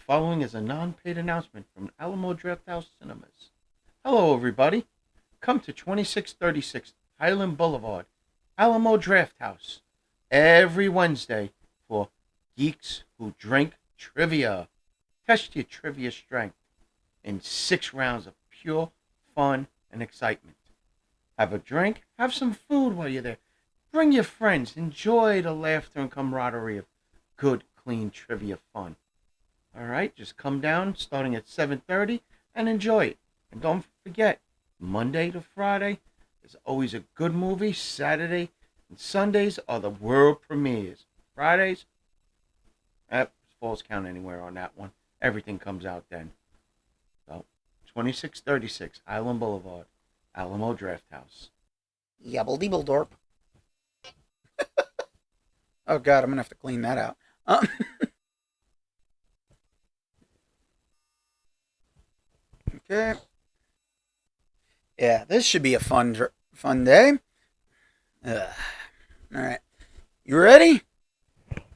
following is a non-paid announcement from Alamo Drafthouse Cinemas. Hello, everybody. Come to 2636 Highland Boulevard, Alamo Drafthouse, every Wednesday for Geeks Who Drink Trivia. Test your trivia strength in 6 rounds of pure fun and excitement. Have a drink, have some food while you're there. Bring your friends, enjoy the laughter and camaraderie of good, clean trivia fun. All right, just come down starting at 7:30 and enjoy it. And don't forget, Monday to Friday is always a good movie. Saturday and Sundays are the world premieres. Fridays, falls count anywhere on that one. Everything comes out then. So, 2636 Highland Boulevard, Alamo Drafthouse. Yabble-deeble-dorp. Oh, God, I'm going to have to clean that out. Okay. Yeah, this should be a fun day. All right. You ready?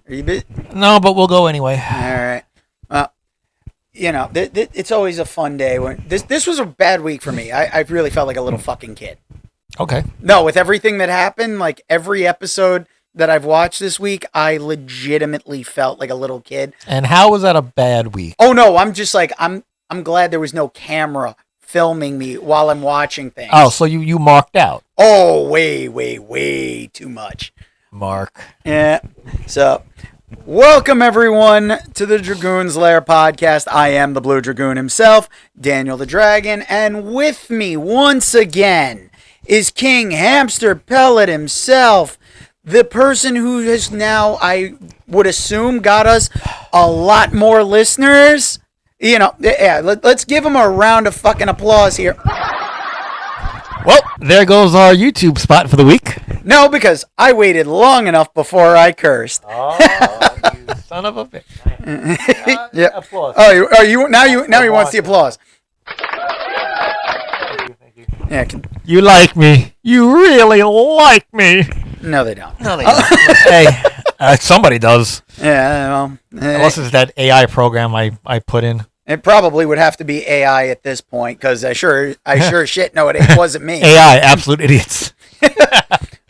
Are you busy? No, but we'll go anyway. All right. Well, it's always a fun day. When this was a bad week for me. I really felt like a little fucking kid. Okay. No, with everything that happened, like every episode that I've watched this week, I legitimately felt like a little kid. And how was that a bad week? Oh no, I'm just like I'm glad there was no camera filming me while I'm watching things. Oh, so you marked out. Oh, way too much. Mark. Yeah. So, welcome everyone to the Dragoon's Lair podcast. I am the Blue Dragoon himself, Daniel the Dragon, and with me once again is King Hamster Pellet himself, the person who has now, I would assume, got us a lot more listeners. Let's give him a round of fucking applause here. Well, there goes our YouTube spot for the week. No, because I waited long enough before I cursed. Oh, you son of a bitch. Yeah. Applause. Oh, you now he wants the applause. Thank you. Yeah. You like me. You really like me. No, they don't. No, they don't. Hey, somebody does. Yeah, well. Unless it's that AI program I put in. It probably would have to be AI at this point, because I sure shit know it wasn't me. AI, absolute idiots.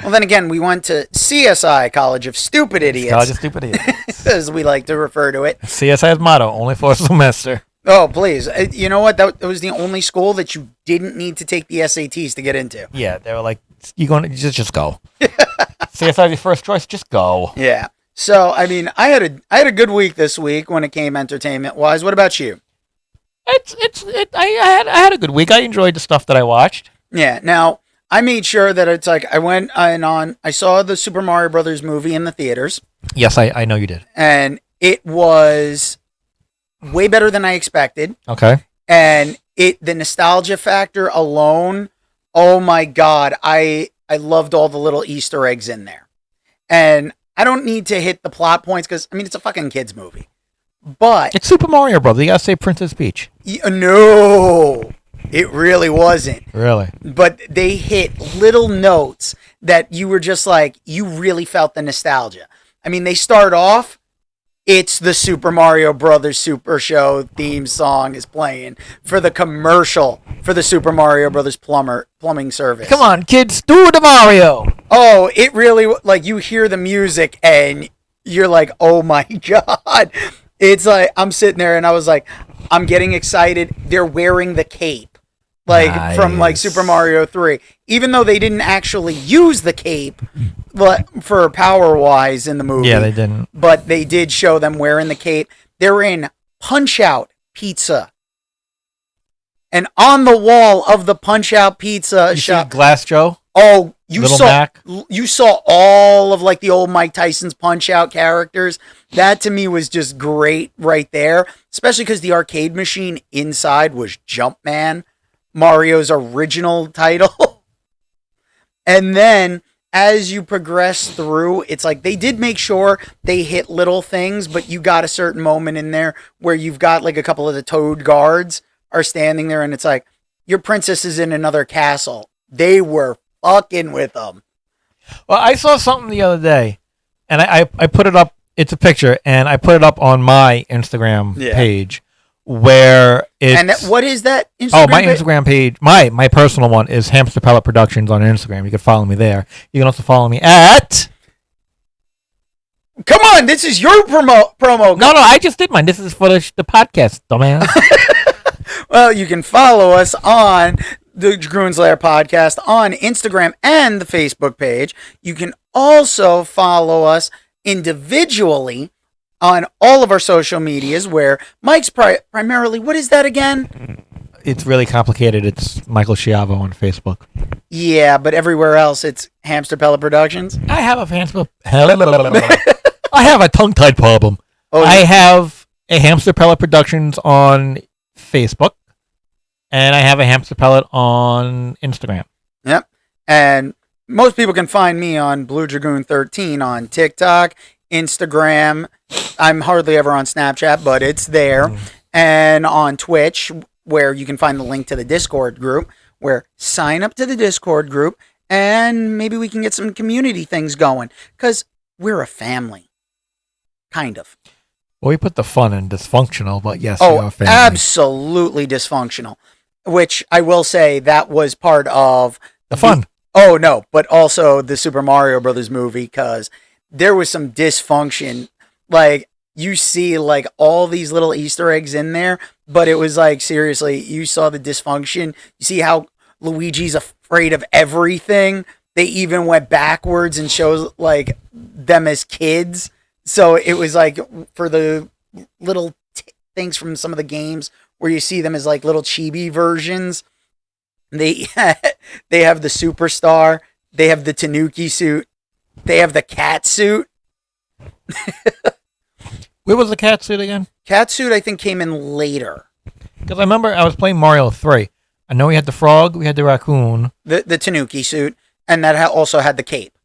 Well, then again, we went to CSI, College of Stupid Idiots. College of Stupid Idiots. As we like to refer to it. CSI's motto, only for a semester. Oh, please. You know what? That was the only school that you didn't need to take the SATs to get into. Yeah, they were like, just go. CSI's your first choice, just go. Yeah. So, I mean, I had a good week this week when it came entertainment-wise. What about you? I had a good week. I enjoyed the stuff that I watched. Yeah. Now, I made sure that it's like I saw the Super Mario Brothers movie in the theaters. Yes, I know you did. And it was way better than I expected. Okay. And the nostalgia factor alone, oh my God, I loved all the little Easter eggs in there. And I don't need to hit the plot points because, I mean, it's a fucking kids movie. But it's Super Mario Brothers. You gotta say Princess Peach. No, it really wasn't. Really? But they hit little notes that you were just like, you really felt the nostalgia. I mean, they start off, it's the Super Mario Brothers Super Show theme song is playing for the commercial for the Super Mario Brothers plumbing service. Come on, kids, do the Mario. Oh, it really, like, you hear the music and you're like, oh my God. It's like, I'm sitting there and I was like, I'm getting excited. They're wearing the cape, like, nice. From like Super Mario 3. Even though they didn't actually use the cape for power-wise in the movie. Yeah, they didn't. But they did show them wearing the cape. They're in Punch-Out Pizza. And on the wall of the Punch-Out Pizza shop. Glass Joe? Oh, you Little saw all of like the old Mike Tyson's Punch-Out characters. That to me was just great right there, especially because the arcade machine inside was Jumpman, Mario's original title. And then as you progress through, it's like they did make sure they hit little things, but you got a certain moment in there where you've got like a couple of the Toad guards are standing there and it's like, your princess is in another castle. They were fucking with them. Well, I saw something the other day, and I put it up It's a picture, and I put it up on my Instagram page, where it's... And what is that Instagram Oh, my Instagram page, my personal one is Hamster Pellet Productions on Instagram. You can follow me there. You can also follow me at... Come on, this is your promo. No, I just did mine. This is for the podcast, dumbass. Well, you can follow us on the Dragoon's Lair podcast on Instagram and the Facebook page. You can also follow us individually on all of our social medias, where Mike's primarily, what is that again? It's really complicated. It's Michael Schiavo on Facebook. Yeah, but everywhere else it's Hamster Pellet Productions. I have a hamster... I have a tongue-tied problem. Oh, I have a Hamster Pellet Productions on Facebook, and I have a Hamster Pellet on Instagram. Yep. And most people can find me on Blue Dragoon 13 on TikTok, Instagram. I'm hardly ever on Snapchat, but it's there. And on Twitch, where you can find the link to the Discord group, where sign up to the Discord group, and maybe we can get some community things going, because we're a family. Kind of. Well, we put the fun in dysfunctional, but yes, we are family. Absolutely dysfunctional. Which I will say that was part of the fun. Oh no, but also the Super Mario Brothers movie, because there was some dysfunction. Like, you see like all these little Easter eggs in there, but it was like, seriously, you saw the dysfunction. You see how Luigi's afraid of everything. They even went backwards and shows like them as kids. So it was like, for the little things from some of the games where you see them as like little chibi versions, they have the superstar, they have the Tanuki suit, they have the cat suit. Where was the cat suit again? Cat suit, I think, came in later. Because I remember I was playing Mario 3. I know we had the frog, we had the raccoon. The Tanuki suit, and that also had the cape.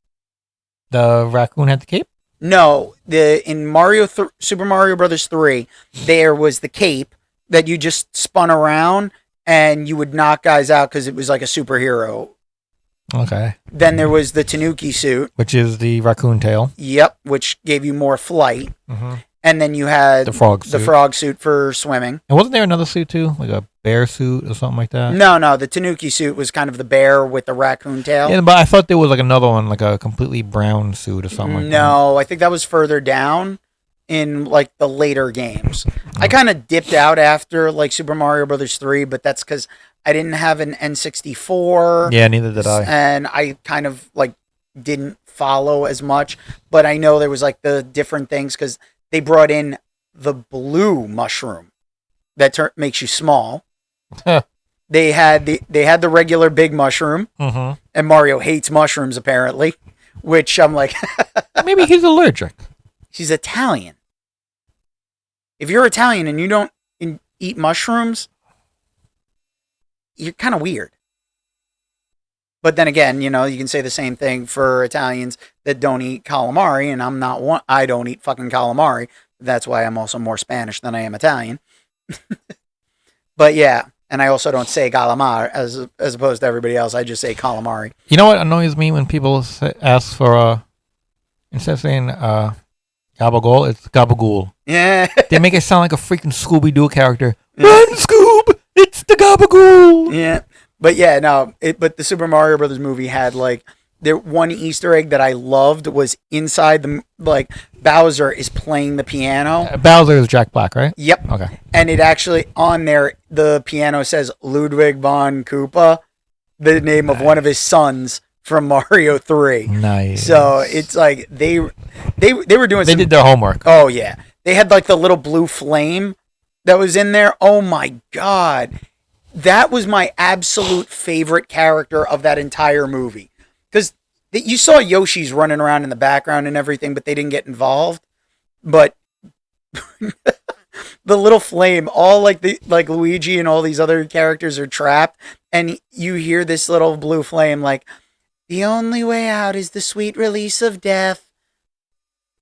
The raccoon had the cape? No, in Super Mario Brothers 3, there was the cape that you just spun around and you would knock guys out because it was like a superhero. Okay. Then there was the Tanuki suit, which is the raccoon tail. Yep, which gave you more flight. Mm-hmm. And then you had the frog suit for swimming. And wasn't there another suit too, like a bear suit or something like that? No, the Tanuki suit was kind of the bear with the raccoon tail. Yeah, but I thought there was like another one, like a completely brown suit or something like that. No, I think that was further down in like the later games. I kind of dipped out after like Super Mario Brothers 3, but that's because I didn't have an N64. Yeah, neither did I. And I kind of like didn't follow as much, but I know there was like the different things because they brought in the blue mushroom that makes you small. They had the regular big mushroom, and Mario hates mushrooms apparently, which I'm like, maybe he's allergic. He's Italian. If you're Italian and you don't eat mushrooms, you're kind of weird. But then again, you know, you can say the same thing for Italians that don't eat calamari, and I'm not one. I don't eat fucking calamari. That's why I'm also more Spanish than I am Italian. But yeah, and I also don't say calamari as opposed to everybody else. I just say calamari. You know what annoys me when people ask for instead of saying gabagool, it's gabagool. Yeah, they make it sound like a freaking Scooby-Doo character. Run, Scoob! It's the gabagool. Yeah. But yeah, no. But the Super Mario Brothers movie had like one Easter egg that I loved was inside the Bowser is playing the piano. Bowser is Jack Black, right? Yep. Okay. And it actually on there the piano says Ludwig von Koopa, the name of one of his sons from Mario 3. Nice. So it's like they were doing. They did their homework. Oh yeah, they had like the little blue flame that was in there. Oh my god. That was my absolute favorite character of that entire movie. Because you saw Yoshi's running around in the background and everything, but they didn't get involved. But the little flame, all like Luigi and all these other characters are trapped, and you hear this little blue flame like, the only way out is the sweet release of death.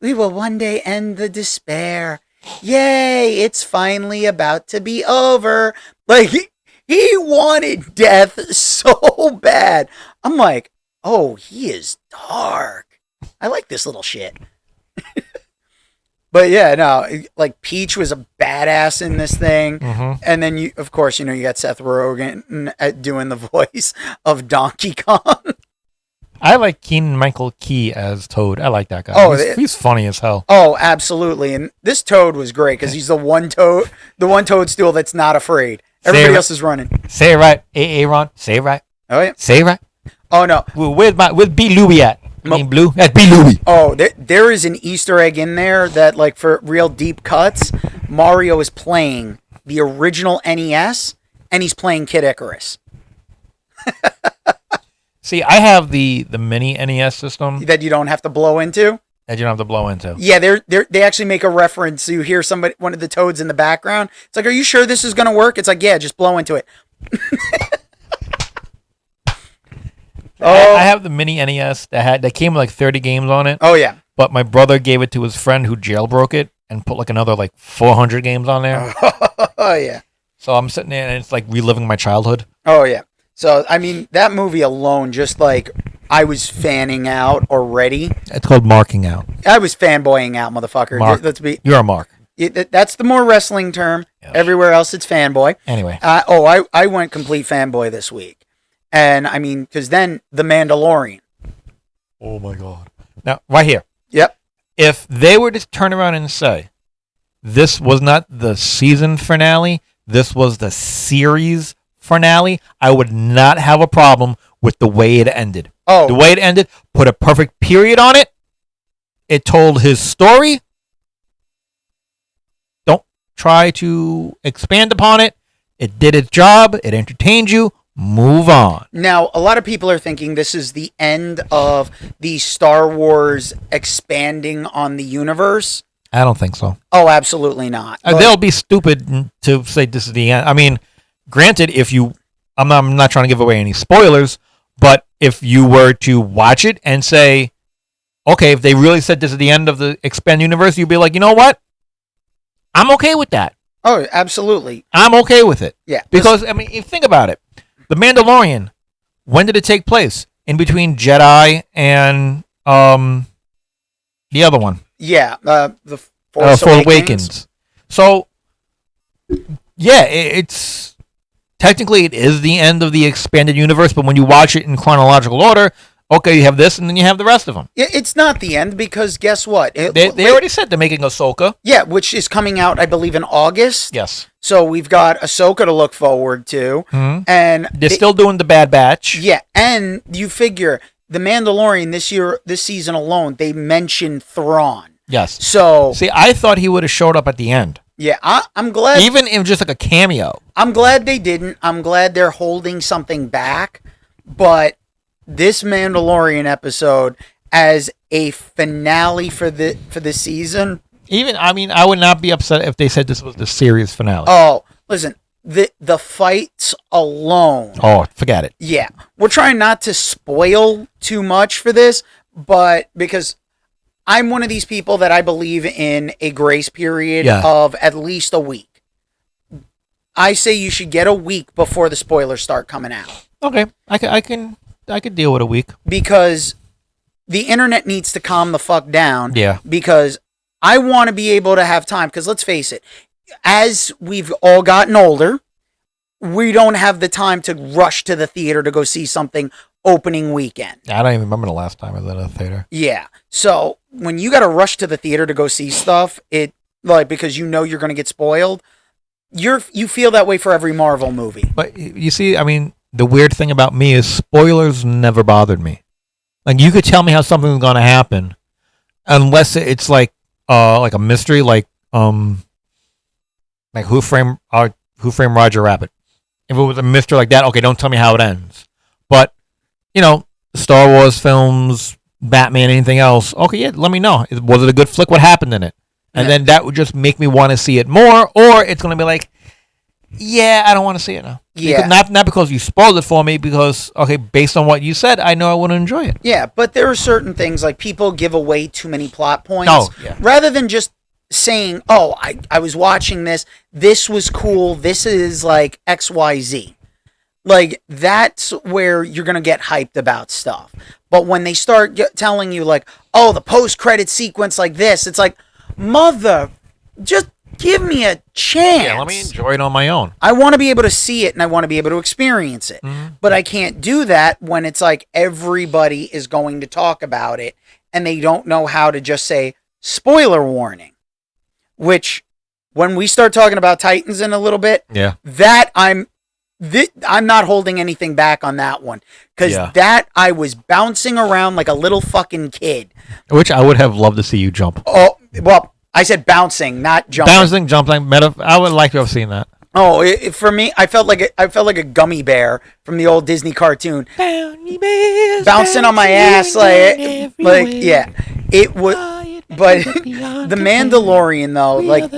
We will one day end the despair. Yay, it's finally about to be over. Like, he wanted death so bad. I'm like, oh, he is dark. I like this little shit. But yeah, no, like Peach was a badass in this thing. Mm-hmm. And then you, of course, you got Seth Rogen doing the voice of Donkey Kong. I like Kenan Michael Key as Toad. I like that guy. Oh, he's funny as hell. Oh, absolutely. And this Toad was great because he's the one toadstool that's not afraid. Everybody else is running. Say it right. Aaron. Say it right. Oh yeah. Say it right. Oh no. Where's B. Louie at? I mean, Blue. That's B. Louie. Oh, there is an Easter egg in there that, like, for real deep cuts, Mario is playing the original NES, and he's playing Kid Icarus. See, I have the mini NES system That you don't have to blow into. that you don't have to blow into. Yeah, they actually make a reference. You hear one of the toads in the background. It's like, are you sure this is going to work? It's like, yeah, just blow into it. I have the mini NES that came with like 30 games on it. Oh, yeah. But my brother gave it to his friend who jailbroke it and put like another like 400 games on there. Oh, yeah. So I'm sitting there and it's like reliving my childhood. Oh, yeah. So, I mean, that movie alone, just like I was fanning out already. It's called marking out. I was fanboying out, motherfucker. Mark. You're a mark. That's the more wrestling term. Yes. Everywhere else, it's fanboy. Anyway. I went complete fanboy this week. And, I mean, because then The Mandalorian. Oh, my God. Now, right here. Yep. If they were to turn around and say, this was not the season finale, this was the series finale, I would not have a problem with the way it ended. Oh. The way it ended, put a perfect period on it. It told his story. Don't try to expand upon it. It did its job. It entertained you. Move on. Now, a lot of people are thinking this is the end of the Star Wars expanding on the universe. I don't think so. Oh, absolutely not. They'll be stupid to say this is the end. I mean, granted, I'm not trying to give away any spoilers, but if you were to watch it and say, okay, if they really said this is the end of the expand universe, you'd be like, you know what? I'm okay with that. Oh, absolutely. I'm okay with it. Yeah. Because, I mean, think about it. The Mandalorian, when did it take place? In between Jedi and the other one. Yeah, the Force Awakens. So, yeah, it's technically it is the end of the expanded universe, but when you watch it in chronological order, okay, you have this, and then you have the rest of them. It's not the end because guess what? They already said they're making Ahsoka. Yeah, which is coming out, I believe, in August. Yes. So we've got Ahsoka to look forward to, and they're still doing the Bad Batch. Yeah, and you figure the Mandalorian this season alone, they mentioned Thrawn. Yes. So see, I thought he would have showed up at the end. Yeah, I'm glad. Even if just like a cameo. I'm glad they didn't. I'm glad they're holding something back. But this Mandalorian episode as a finale for the season. I would not be upset if they said this was the series finale. Oh, listen, the fights alone. Oh, forget it. Yeah, we're trying not to spoil too much for this, but because I'm one of these people that I believe in a grace period of at least a week. I say you should get a week before the spoilers start coming out. Okay, I could deal with a week because the internet needs to calm the fuck down. Yeah, because I want to be able to have time. Because let's face it, as we've all gotten older, we don't have the time to rush to the theater to go see something opening weekend. I don't even remember the last time I was at a theater. Yeah. So when you got to rush to the theater to go see stuff, because you know you're going to get spoiled, you feel that way for every Marvel movie. But you see, I mean, the weird thing about me is spoilers never bothered me. Like you could tell me how something's going to happen, unless it's like a mystery, like Who Framed Roger Rabbit. If it was a mystery like that, okay, don't tell me how it ends. But Star Wars films, Batman, anything else, okay, yeah, let me know. Was it a good flick? What happened in it? And then that would just make me want to see it more, or it's going to be like, yeah, I don't want to see it now. Yeah. Not because you spoiled it for me, because, okay, based on what you said, I know I wouldn't enjoy it. Yeah, but there are certain things, like people give away too many plot points. Oh, yeah. Rather than just saying, oh, I was watching this was cool, this is like XYZ. Like, that's where you're going to get hyped about stuff. But when they start telling you, like, oh, the post-credit sequence like this, it's like, mother, just give me a chance. Yeah, let me enjoy it on my own. I want to be able to see it and I want to be able to experience it. But I can't do that when it's like everybody is going to talk about it and they don't know how to just say spoiler warning. Which, when we start talking about Titans in a little bit, that I'm not holding anything back on that one. Because that I was bouncing around like a little fucking kid. Which I would have loved to see you jump. Oh, well, I said bouncing, not jumping. Bouncing, jumping, I would like to have seen that. Oh, for me, I felt like a gummy bear from the old Disney cartoon, bouncing on my ass like yeah. It was, but the Mandalorian though, like,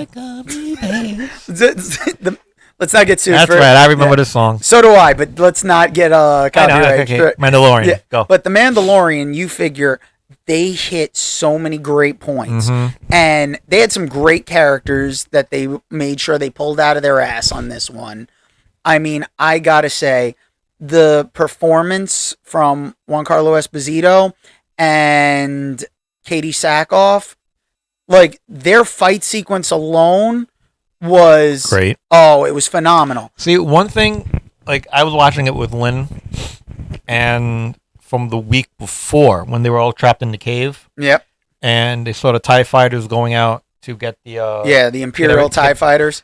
let's not get sued. That's right. I remember this song. So do I, but let's not get copyright. Okay. Mandalorian, go. But the Mandalorian, you figure. They hit so many great points, and they had some great characters that they made sure they pulled out of their ass on this one. I mean, I gotta say, the performance from Juan Carlo Esposito and Katie Sackhoff, like, their fight sequence alone was great. Oh, it was phenomenal. See, one thing, like, I was watching it with Lynn, and from the week before when they were all trapped in the cave. Yep. And they saw the TIE fighters going out to get the... the Imperial TIE fighters.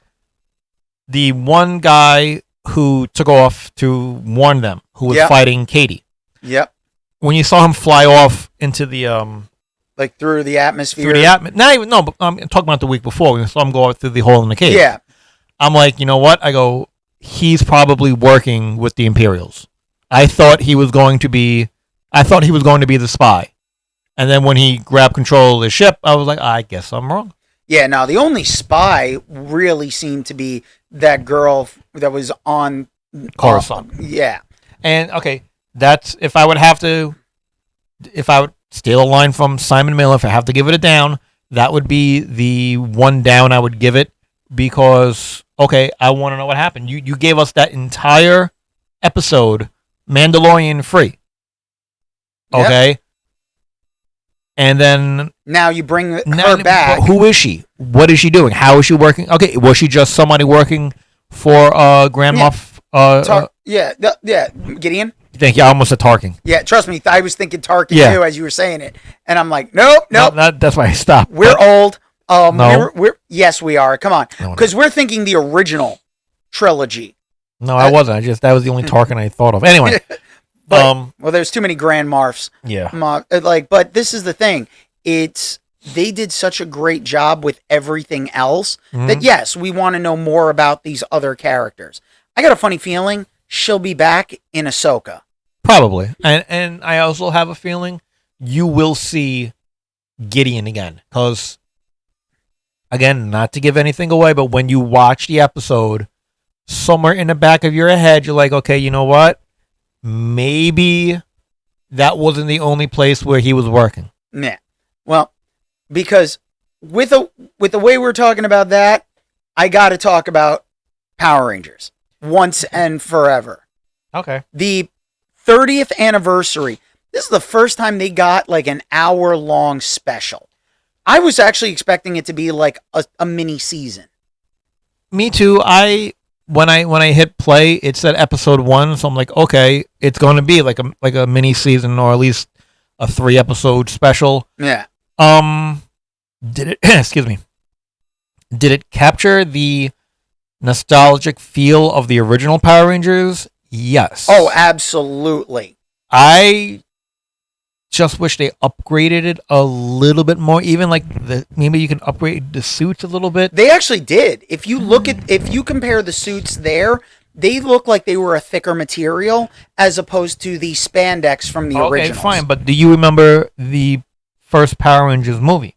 The one guy who took off to warn them, who was fighting Katie. Yep. When you saw him fly off into the... like through the atmosphere? But I'm talking about the week before. When you saw him go out through the hole in the cave. Yeah. I'm like, you know what? I go, he's probably working with the Imperials. I thought he was going to be the spy. And then when he grabbed control of the ship, I was like, I guess I'm wrong. Yeah, no, the only spy really seemed to be that girl that was on Coruscant. Yeah. And, okay, that's, if I would steal a line from Simon Miller, if I have to give it a down, that would be the one down I would give it, because, okay, I want to know what happened. You gave us that entire episode Mandalorian free. Okay? Yep. And then... Now you bring her back. Who is she? What is she doing? How is she working? Okay, was she just somebody working for Grand Moff... Gideon? Thank you. I almost said Tarkin. Yeah, trust me. I was thinking Tarkin too as you were saying it. And I'm like, nope. No, that's why I stopped. We're old. No. Yes, we are. Come on. Because we're thinking the original trilogy. No, I wasn't. That was the only Tarkin I thought of. Anyway. But, well, there's too many Grand Moffs. Yeah. But this is the thing. They did such a great job with everything else that, yes, we want to know more about these other characters. I got a funny feeling she'll be back in Ahsoka. Probably. And I also have a feeling you will see Gideon again. Because, again, not to give anything away, but when you watch the episode, somewhere in the back of your head, you're like, okay, you know what? Maybe that wasn't the only place where he was working. Yeah. Well, because with the way we're talking about that, I got to talk about Power Rangers once and forever. Okay. The 30th anniversary. This is the first time they got like an hour-long special. I was actually expecting it to be like a mini season. Me too. When I hit play, it said episode 1, so I'm like, okay, it's going to be like a mini season, or at least a 3-episode special. Yeah. Did it? Excuse me. Did it capture the nostalgic feel of the original Power Rangers? Yes. Oh, absolutely. I just wish they upgraded it a little bit more. Even like maybe you can upgrade the suits a little bit. They actually did. If you compare the suits there, they look like they were a thicker material as opposed to the spandex from the originals. Okay, fine. But do you remember the first Power Rangers movie?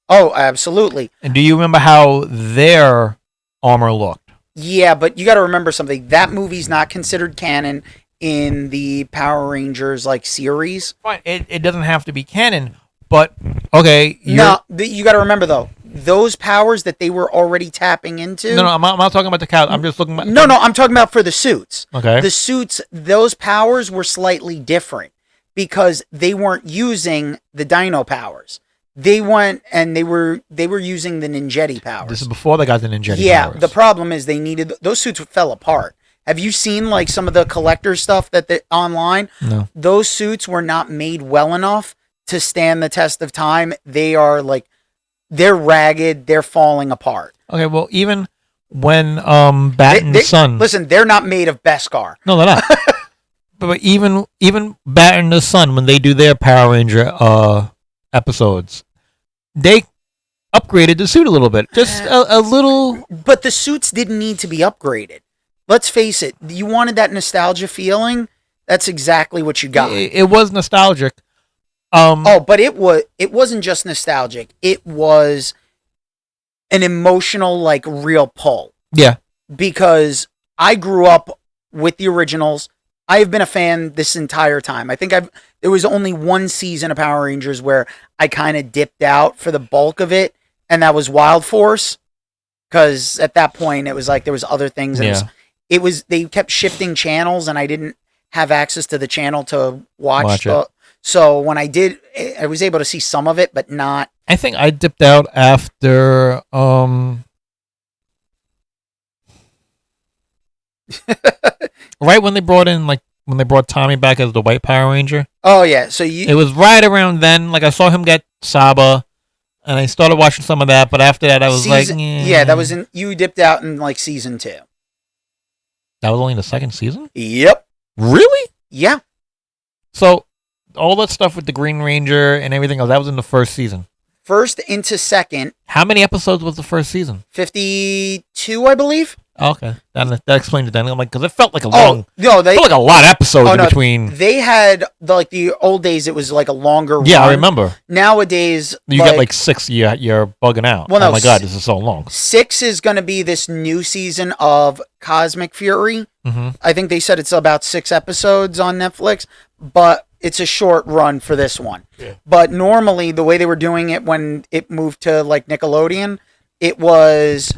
Oh, absolutely. And do you remember how their armor looked? Yeah, but you got to remember something. That movie's not considered canon in the Power Rangers series. Fine, it doesn't have to be canon, but okay. You got to remember though, those powers that they were already tapping into. No, I'm not talking about the cow. I'm just looking at. No, I'm talking about for the suits. Okay. The suits, those powers were slightly different because they weren't using the dino powers. They went and they were using the Ninjetti powers. This is before they got the Ninjetti Yeah, powers. the problem is they needed those suits fell apart. Have you seen like some of the collector stuff that online? No. Those suits were not made well enough to stand the test of time. They are like they're ragged, they're falling apart. Okay, well, even when Batten's son... Listen, they're not made of Beskar. No, they're not. but even Batten's son, when they do their Power Ranger episodes, they upgraded the suit a little bit. Just a little... But the suits didn't need to be upgraded. Let's face it. You wanted that nostalgia feeling. That's exactly what you got. It was nostalgic. But it wasn't just nostalgic. It was an emotional, like, real pull. Yeah. Because I grew up with the originals. I have been a fan this entire time. I think there was only one season of Power Rangers where I kind of dipped out for the bulk of it, and that was Wild Force. Because at that point, it was like there was other things. And they kept shifting channels, and I didn't have access to the channel to watch it. So when I did, I was able to see some of it, but not. I think I dipped out after right when they brought Tommy back as the White Power Ranger. Oh yeah, so it was right around then. Like I saw him get Saba, and I started watching some of that. But after that, I was yeah, that was in. You dipped out in like season 2. That was only the second season. Yep. Really? Yeah. So all that stuff with the Green Ranger and everything else, that was in the first season. First into second. How many episodes was the first season? 52, I believe. Oh, okay, that explains it then. I'm like, because it felt like a long. No, it felt like a lot of episodes in between. They had the old days. It was like a longer. Yeah, run. I remember. Nowadays, you got like 6. You're bugging out. Well, no, oh my god, this is so long. 6 is going to be this new season of Cosmic Fury. Mm-hmm. I think they said it's about 6 episodes on Netflix, but it's a short run for this one. Yeah. But normally, the way they were doing it when it moved to like Nickelodeon, it was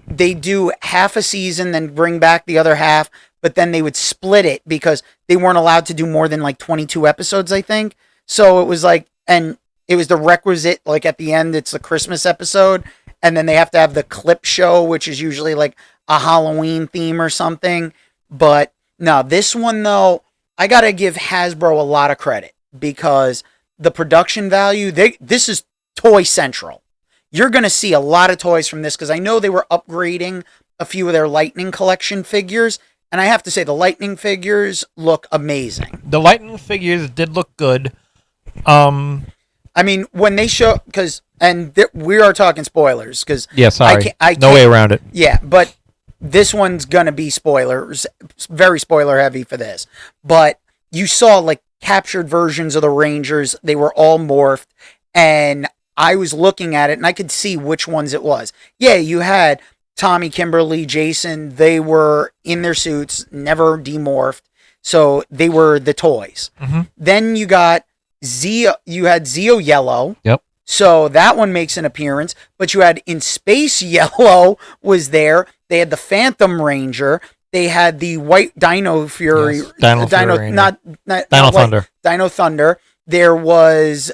they do half a season, then bring back the other half, but then they would split it because they weren't allowed to do more than like 22 episodes, I think. So it was like, and it was the requisite, like at the end, it's the Christmas episode, and then they have to have the clip show, which is usually like a Halloween theme or something. But no, this one though, I got to give Hasbro a lot of credit because the production value, this is Toy Central. You're going to see a lot of toys from this because I know they were upgrading a few of their Lightning collection figures. And I have to say, the Lightning figures look amazing. The Lightning figures did look good. I mean, when they show, we are talking spoilers because yeah, sorry, I no way around it. Yeah, but this one's going to be spoilers, very spoiler heavy for this. But you saw like captured versions of the Rangers. They were all morphed, and I was looking at it and I could see which ones it was. Yeah, you had Tommy, Kimberly, Jason. They were in their suits, never demorphed. So they were the toys. Mm-hmm. Then you got Zeo. You had Zeo Yellow. Yep. So that one makes an appearance. But you had In Space Yellow was there. They had the Phantom Ranger. They had the White Dino Fury. Yes. Dino Fury. Not Dino Thunder. Dino Thunder. There was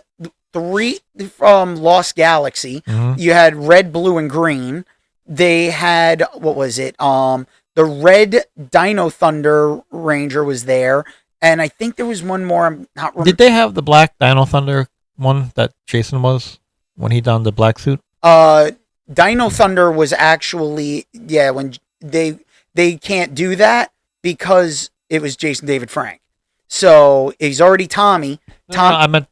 3 from Lost Galaxy. Mm-hmm. You had red, blue, and green. They had, what was it? The red Dino Thunder Ranger was there. And I think there was one more. I'm not remembering. Did they have the black Dino Thunder one that Jason was when he donned the black suit? Dino Thunder was actually, yeah, when they can't do that because it was Jason David Frank. So he's already Tommy. No, I meant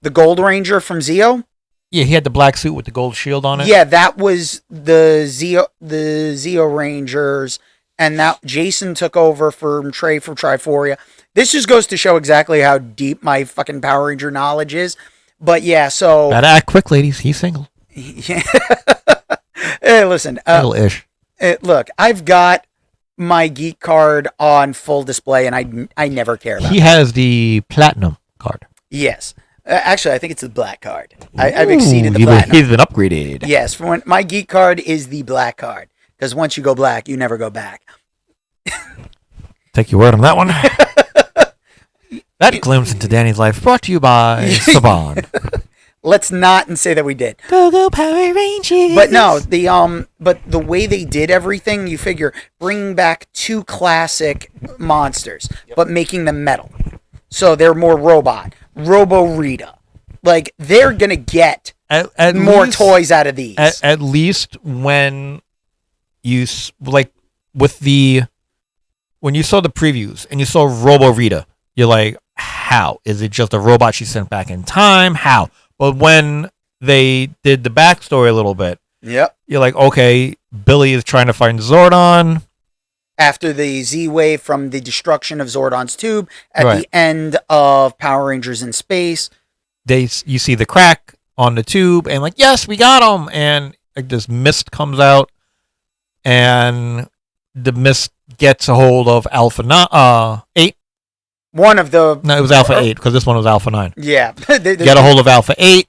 the Gold Ranger from Zeo. Yeah, he had the black suit with the gold shield on it. Yeah, that was the Zeo Rangers, and that Jason took over from Trey from Triforia. This just goes to show exactly how deep my fucking Power Ranger knowledge is. But yeah, so gotta act quick, ladies. He's single. Yeah. Hey, listen, Single-ish. Look, I've got my geek card on full display, and I never care about. He has the platinum card. Yes. Actually, I think it's the black card. I've exceeded the platinum. He's been upgraded. Yes, my geek card is the black card. Because once you go black, you never go back. Take your word on that one. That glimpse into Danny's life brought to you by Saban. Let's not and say that we did. Go Power Rangers. But no, but the way they did everything, you figure bringing back 2 classic monsters, but making them metal, so they're more robot. Robo Rita, like they're gonna get at more least, toys out of these. At least when you like with the when you saw the previews and you saw Robo Rita, you're like, how is it just a robot she sent back in time? How? But when they did the backstory a little bit, Yep. you're like, okay, Billy is trying to find Zordon. After the Z-Wave from the destruction of Zordon's tube at Right. the end of Power Rangers in Space. You see the crack on the tube, and like, yes, we got him. And like this mist comes out, and the mist gets a hold of Alpha 8. One of the... No, it was Alpha 8 because this one was Alpha 9. Yeah. Get a hold of Alpha 8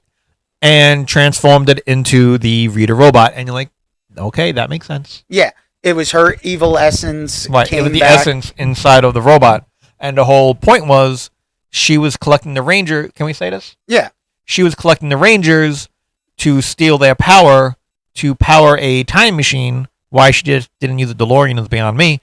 and transformed it into the Rita robot. And you're like, okay, that makes sense. Yeah. It was her evil essence. Right. Came It was the back. essence inside of the robot. And the whole point was she was collecting the Ranger. Can we say this? Yeah. She was collecting the Rangers to steal their power to power a time machine. Why she just didn't use a DeLorean is beyond me.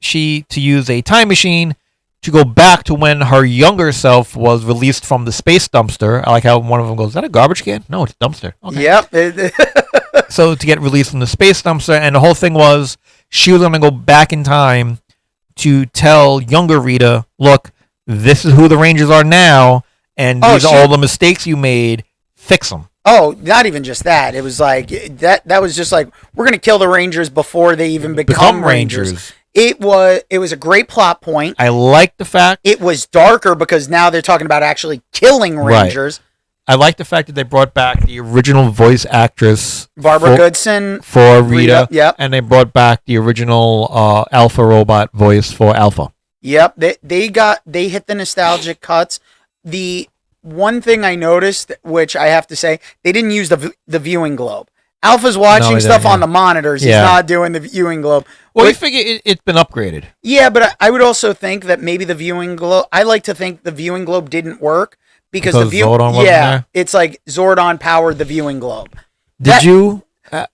To use a time machine to go back to when her younger self was released from the space dumpster. I like how one of them goes, is that a garbage can? No, it's a dumpster. Okay. Yep. So to get released from the space dumpster, and the whole thing was she was going to go back in time to tell younger Rita, look, this is who the Rangers are now, and these are all the mistakes you made. Fix them. Oh, not even just that. It was like that was just like, we're going to kill the Rangers before they even become Rangers. It was a great plot point. I like the fact it was darker because now they're talking about actually killing Rangers. Right. I like the fact that they brought back the original voice actress Barbara Goodson for Rita. Yep. And they brought back the original Alpha robot voice for Alpha. Yep. They hit the nostalgic cuts. The one thing I noticed, which I have to say, they didn't use the viewing globe. Alpha's watching stuff on the monitors. He's not doing the viewing globe. Well, you figure it's been upgraded. Yeah, but I would also think that maybe the viewing globe... I like to think the viewing globe didn't work because the Zordon wasn't there? It's like Zordon powered the viewing globe. Did you...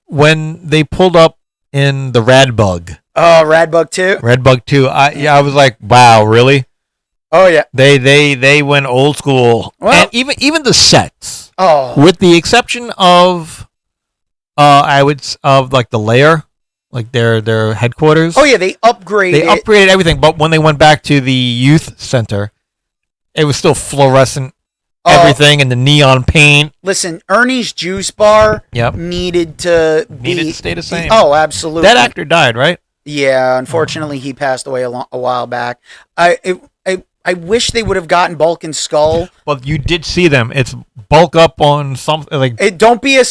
when they pulled up in the Radbug... Oh, Radbug 2? Radbug 2. I was like, wow, really? Oh, yeah. They went old school. Well, and even the sets. Oh. With the exception of... of like the Lair, like their headquarters. Oh yeah, they upgraded everything, but when they went back to the youth center, it was still fluorescent everything and the neon paint. Listen, Ernie's juice bar needed to stay the same. Oh, absolutely. That actor died, right? Yeah, unfortunately, he passed away a while back. I wish they would have gotten Bulk and Skull. But you did see them. It's bulk up on something like. Don't be a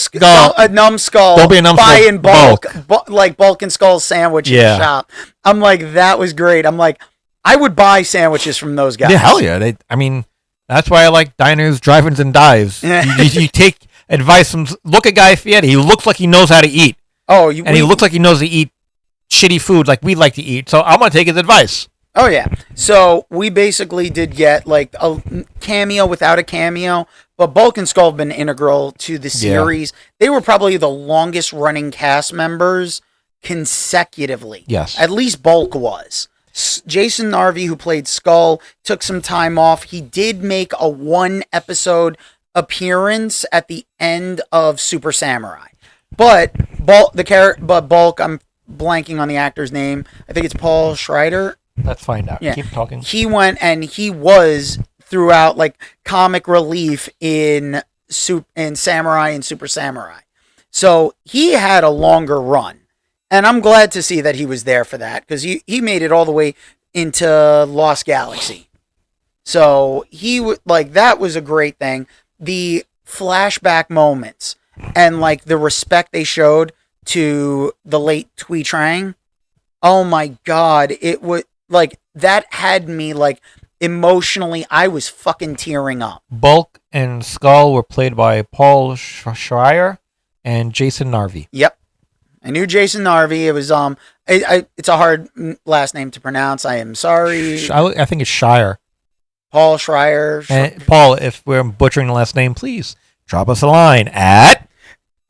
numb skull. Don't be a numb skull. Buy in bulk. Like Bulk and Skull sandwich in the shop. I'm like, that was great. I'm like, I would buy sandwiches from those guys. Yeah, hell yeah. That's why I like diners, drive-ins, and dives. you take advice from. Look at Guy Fieri. He looks like he knows how to eat. Oh, he looks like he knows to eat shitty food like we like to eat. So I'm gonna take his advice. Oh, yeah. So we basically did get like a cameo without a cameo, but Bulk and Skull have been integral to the series. Yeah. They were probably the longest running cast members consecutively. Yes. At least Bulk was. Jason Narvi, who played Skull, took some time off. He did make a 1-episode appearance at the end of Super Samurai. But Bulk, I'm blanking on the actor's name. I think it's Paul Schrader. Let's find out. Yeah. Keep talking. He went and he was throughout like comic relief in Samurai and Super Samurai. So he had a longer run. And I'm glad to see that he was there for that because he made it all the way into Lost Galaxy. So that was a great thing. The flashback moments and like the respect they showed to the late Tui Trang. Oh my God. It was like that had me like emotionally. I was fucking tearing up. Bulk and Skull were played by Paul Schreier and Jason Narvi. Yep. I knew Jason Narvi. It was it's a hard last name to pronounce. I am sorry. I think it's Shire. Paul Schreier. And Paul, if we're butchering the last name, please drop us a line at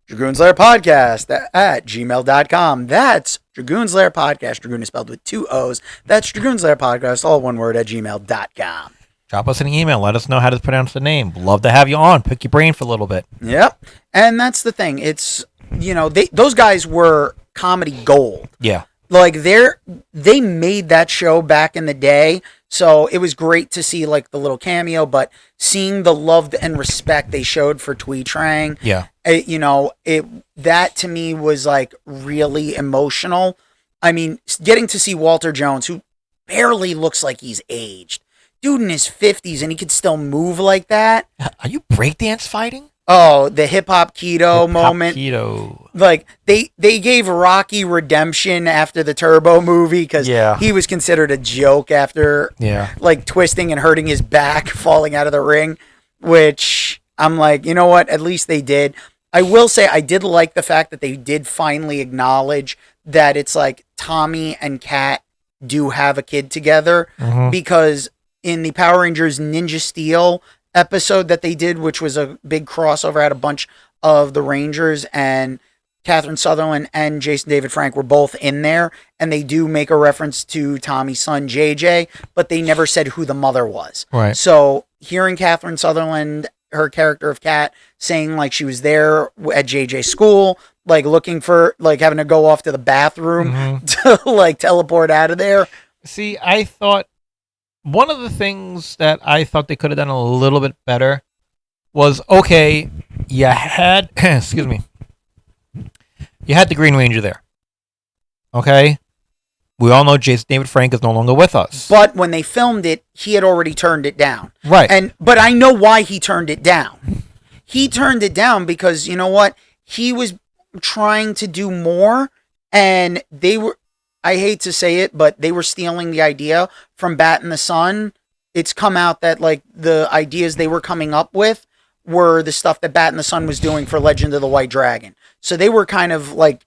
Dragoon's Lair Podcast at gmail.com. That's Dragoon's Lair Podcast. Dragoon is spelled with 2 O's. That's Dragoon's Lair Podcast, all one word, at gmail.com. Drop us an email. Let us know how to pronounce the name. Love to have you on. Pick your brain for a little bit. Yep. And that's the thing. It's, those guys were comedy gold. Yeah. Like, they made that show back in the day. So it was great to see, like, the little cameo, but seeing the love and respect they showed for Twee Trang. Yeah. That to me was, like, really emotional. I mean, getting to see Walter Jones, who barely looks like he's aged. Dude in his 50s, and he could still move like that. Are you breakdance fighting? Oh, the hip-hop keto moment. Keto. Like, they gave Rocky redemption after the Turbo movie because he was considered a joke after, like, twisting and hurting his back, falling out of the ring, which I'm like, you know what? At least they did. I will say I did like the fact that they did finally acknowledge that it's like Tommy and Kat do have a kid together because in the Power Rangers Ninja Steel episode that they did, which was a big crossover, had a bunch of the Rangers, and Catherine Sutherland and Jason David Frank were both in there, and they do make a reference to Tommy's son JJ, but they never said who the mother was. Right. So hearing Catherine Sutherland, her character of Kat, saying like she was there at JJ's school, like looking for, like having to go off to the bathroom to like teleport out of there. See, I thought one of the things that I thought they could have done a little bit better was, okay, you had, excuse me, you had the Green Ranger there. Okay? We all know Jason David Frank is no longer with us. But when they filmed it, he had already turned it down. Right. But I know why he turned it down. He turned it down because, you know what? He was trying to do more, and they were, I hate to say it, but they were stealing the idea from Bat in the Sun. It's come out that like the ideas they were coming up with were the stuff that Bat in the Sun was doing for Legend of the White Dragon. So they were kind of like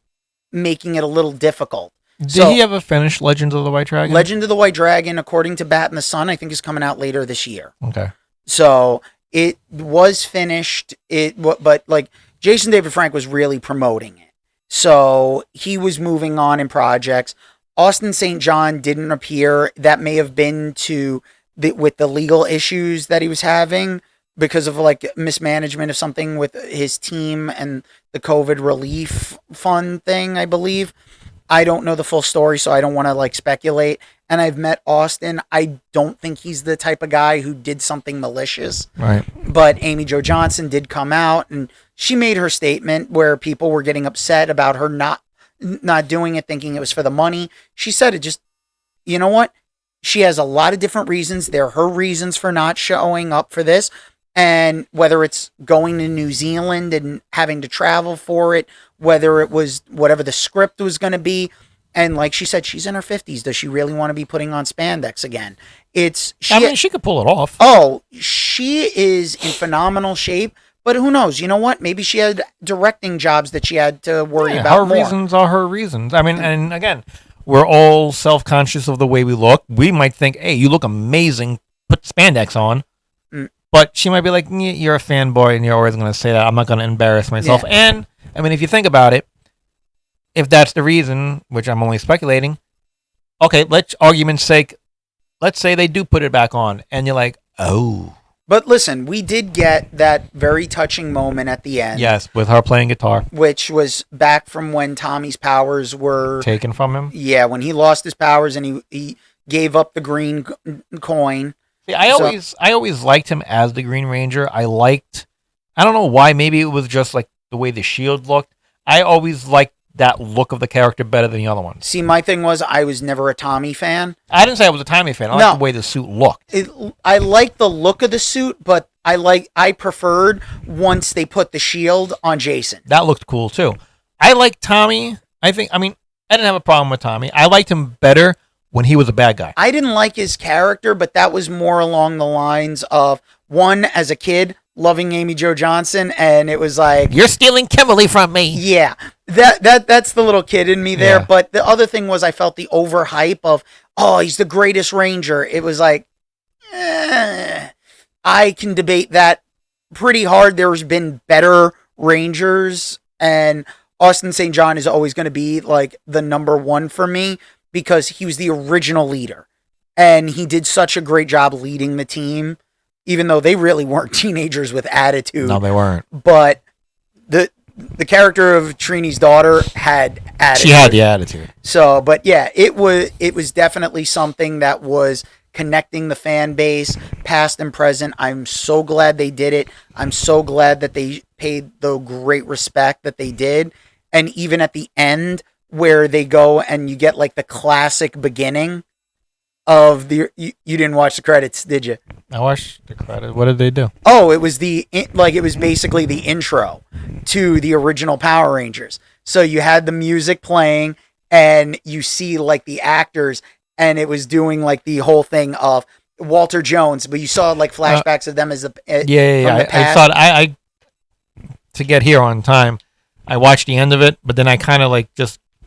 making it a little difficult. Did he ever finish Legends of the White Dragon? Legend of the White Dragon, according to Bat in the Sun, I think is coming out later this year. Okay. So it was finished. But like Jason David Frank was really promoting it. So he was moving on in projects. Austin St. John didn't appear. That may have been with the legal issues that he was having because of like mismanagement of something with his team and the COVID relief fund thing, I believe. I don't know the full story, so I don't want to like speculate. And I've met Austin. I don't think he's the type of guy who did something malicious. Right. But Amy Jo Johnson did come out, and she made her statement where people were getting upset about her not doing it, thinking it was for the money. She said it just, you know what? She has a lot of different reasons. They're her reasons for not showing up for this. And whether it's going to New Zealand and having to travel for it, whether it was whatever the script was going to be. And like she said, she's in her 50s. Does she really want to be putting on spandex again? She could pull it off. Oh, she is in phenomenal shape. But who knows? You know what? Maybe she had directing jobs that she had to worry about more. Her reasons are her reasons. I mean, and again, we're all self-conscious of the way we look. We might think, hey, you look amazing. Put spandex on. But she might be like, you're a fanboy and you're always going to say that. I'm not going to embarrass myself. Yeah. And, I mean, if you think about it, if that's the reason, which I'm only speculating, okay, let's argument's sake, let's say they do put it back on. And you're like, oh. But listen, we did get that very touching moment at the end. Yes, with her playing guitar. Which was back from when Tommy's powers were taken from him. Yeah, when he lost his powers and he gave up the green coin. See, I always liked him as the Green Ranger. I don't know why, maybe it was just like the way the shield looked. I always liked that look of the character better than the other ones. See, my thing was I was never a Tommy fan. I didn't say I was a Tommy fan. I liked the way the suit looked. I liked the look of the suit, but I preferred once they put the shield on Jason. That looked cool too. I like Tommy. I didn't have a problem with Tommy. I liked him better when he was a bad guy. I didn't like his character, but that was more along the lines of, one, as a kid, loving Amy Jo Johnson, and it was like... You're stealing Kimberly from me! Yeah. That's the little kid in me there. Yeah. But the other thing was I felt the overhype of, oh, he's the greatest Ranger. It was like, I can debate that pretty hard. There's been better Rangers, and Austin St. John is always going to be like the number one for me because he was the original leader. And he did such a great job leading the team, even though they really weren't teenagers with attitude. No, they weren't. But the character of Trini's daughter had attitude. She had the attitude. So, but yeah, it was definitely something that was connecting the fan base, past and present. I'm so glad they did it. I'm so glad that they paid the great respect that they did. And even at the end, where they go and you get like the classic beginning of the. You didn't watch the credits, did you? I watched the credit. What did they do? Oh, it was basically the intro to the original Power Rangers. So you had the music playing and you see like the actors, and it was doing like the whole thing of Walter Jones, but you saw like flashbacks of them as the I thought I to get here on time. I watched the end of it, but then I kind of like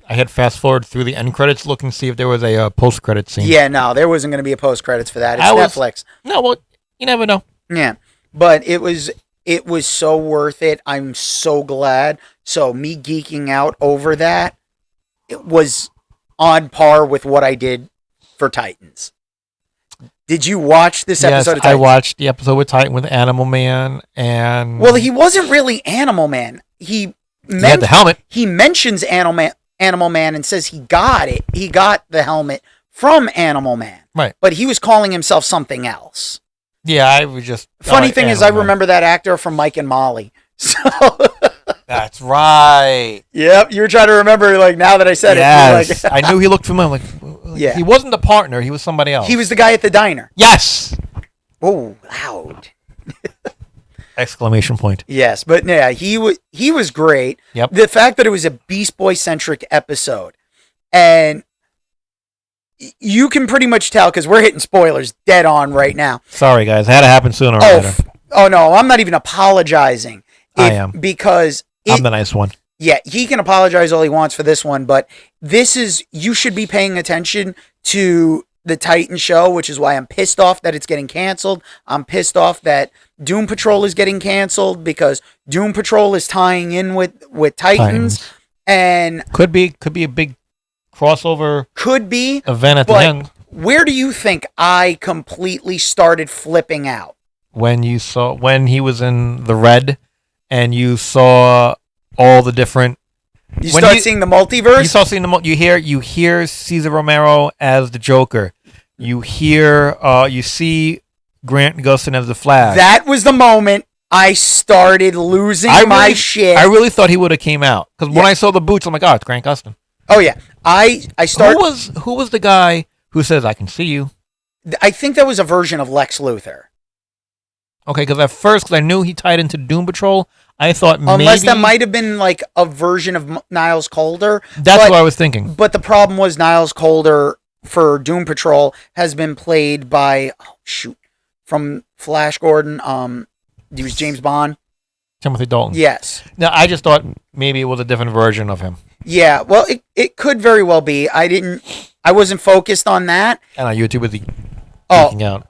I had fast forward through the end credits, looking to see if there was a post credit scene. Yeah, no, there wasn't going to be a post credits for that. It's Netflix. No, well, you never know. Yeah, but it was so worth it. I'm so glad. So me geeking out over that, it was on par with what I did for Titans. Did you watch this episode of Titans? I watched the episode with Titan with Animal Man, and well, he wasn't really Animal Man. He had the helmet. He mentions Animal Man and says he got it. He got the helmet from Animal Man. Right. But he was calling himself something else. Yeah, I was just... Funny thing is, I remember that actor from Mike and Molly. So... That's right. Yep, you were trying to remember, like, now that I said it. Like, I knew he looked familiar. Yeah. He wasn't the partner. He was somebody else. He was the guy at the diner. Yes! Oh, loud. Exclamation point. Yes, but yeah, he was great. Yep. The fact that it was a Beast Boy centric episode, and you can pretty much tell because we're hitting spoilers dead on right now. Sorry, guys, it had to happen sooner or later. Oh no, I'm not even apologizing. I am because I'm the nice one. Yeah, he can apologize all he wants for this one, but you should be paying attention to the Titan show, which is why I'm pissed off that it's getting canceled. I'm pissed off that Doom Patrol is getting canceled because Doom Patrol is tying in with Titans. And could be a big crossover event at the end. Where do you think I completely started flipping out? When he was in the red and you saw all the different seeing the multiverse? You start seeing you hear Cesar Romero as the Joker. You see Grant Gustin as the Flash. That was the moment I started losing my shit. I really thought he would have came out because when I saw the boots, I'm like, oh, it's Grant Gustin. Oh yeah, I started. Who was the guy who says I can see you? I think that was a version of Lex Luthor. Okay, because at first I knew he tied into Doom Patrol. I thought unless that might have been like a version of Niles Calder. That's what I was thinking. But the problem was Niles Calder for Doom Patrol has been played by from Flash Gordon. He was James Bond. Timothy Dalton. Yes. Now I just thought maybe it was a different version of him. Yeah. Well, it could very well be. I wasn't focused on that. And on YouTube with the geeking out.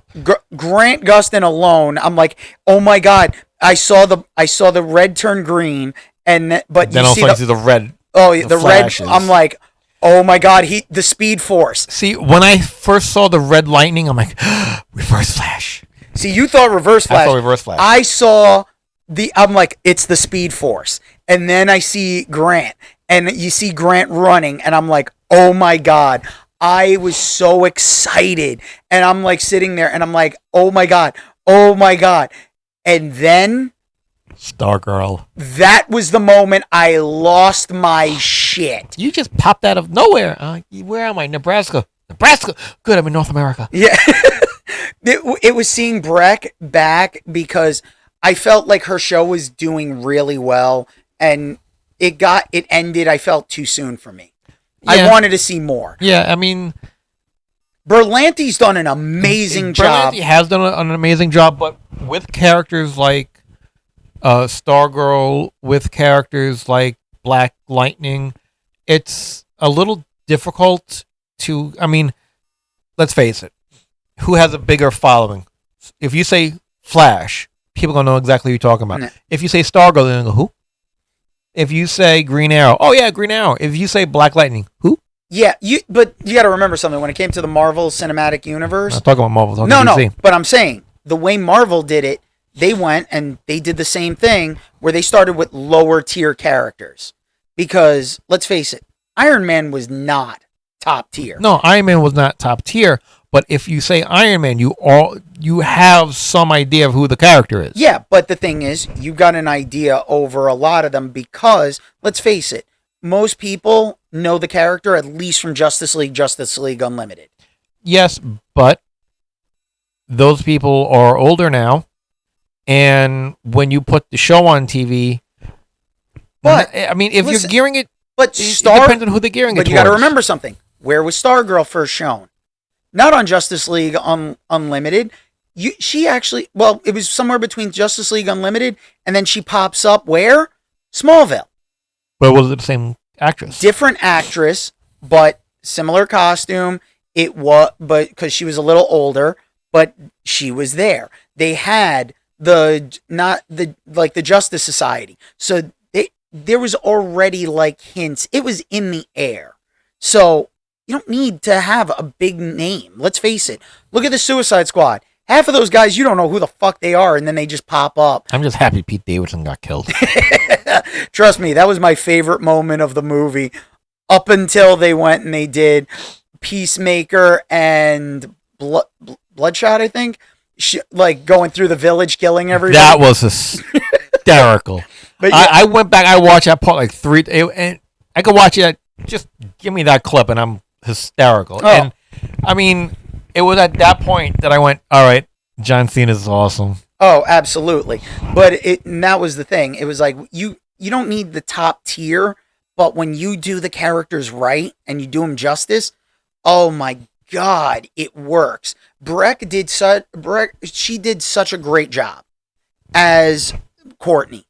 Grant Gustin alone, I'm like, oh my god! I saw the red turn green, but then you see the red. Oh, the flashes. Red. I'm like, oh my god! The Speed Force. See, when I first saw the red lightning, I'm like, Reverse Flash. See, you thought Reverse Flash. I thought Reverse Flash. I saw I'm like, it's the Speed Force, and then I see Grant, and you see Grant running, and I'm like, oh my god! I was so excited, and I'm like sitting there, and I'm like, oh my god, and then Stargirl. That was the moment I lost my shit. You just popped out of nowhere. Where am I? Nebraska. Good, I'm in North America. Yeah, it was seeing Breck back because I felt like her show was doing really well, and it ended. I felt too soon for me. Yeah. I wanted to see more. Yeah, I mean, Berlanti's done an amazing job. Berlanti has done an amazing job, but with characters like Stargirl, with characters like Black Lightning, it's a little difficult to. I mean, let's face it. Who has a bigger following? If you say Flash, people gonna know exactly who you're talking about. Nah. If you say Stargirl, they're gonna go, who? If you say Green Arrow, oh yeah, Green Arrow. If you say Black Lightning, who? Yeah, but you got to remember something. When it came to the Marvel Cinematic Universe, I'm not talking about Marvel. I'm no, talking DC. but I'm saying the way Marvel did it, they went and they did the same thing where they started with lower tier characters. Because let's face it, Iron Man was not top tier. No, Iron Man was not top tier. But if you say Iron Man, you have some idea of who the character is. Yeah, but the thing is, you got an idea over a lot of them because let's face it, most people know the character at least from Justice League Unlimited. Yes, but those people are older now, and when you put the show on TV, But I mean, if listen, you're gearing it, but it depends on who they're gearing it But you got to towards. remember something. Where was Stargirl first shown? Not on Justice League Unlimited. She actually, well, it was somewhere between Justice League Unlimited and then she pops up where? Smallville. But was it the same actress? Different actress, but similar costume. It was, but because she was a little older, but she was there. They had the Justice Society. So there was already like hints. It was in the air. So you don't need to have a big name. Let's face it. Look at the Suicide Squad. Half of those guys, you don't know who the fuck they are, and then they just pop up. I'm just happy Pete Davidson got killed. Trust me, that was my favorite moment of the movie. Up until they went and they did Peacemaker and Bloodshot, I think. Like going through the village, killing everybody. That was hysterical. But yeah, I went back. I watched that part like and I could watch it. Just give me that clip, and I'm hysterical. Oh. And I mean, it was at that point that I went, all right, John Cena is awesome. oh, absolutely. But and that was the thing. It was like you don't need the top tier, but when you do the characters right and you do them justice, oh my God, it works. She did such a great job as Courtney.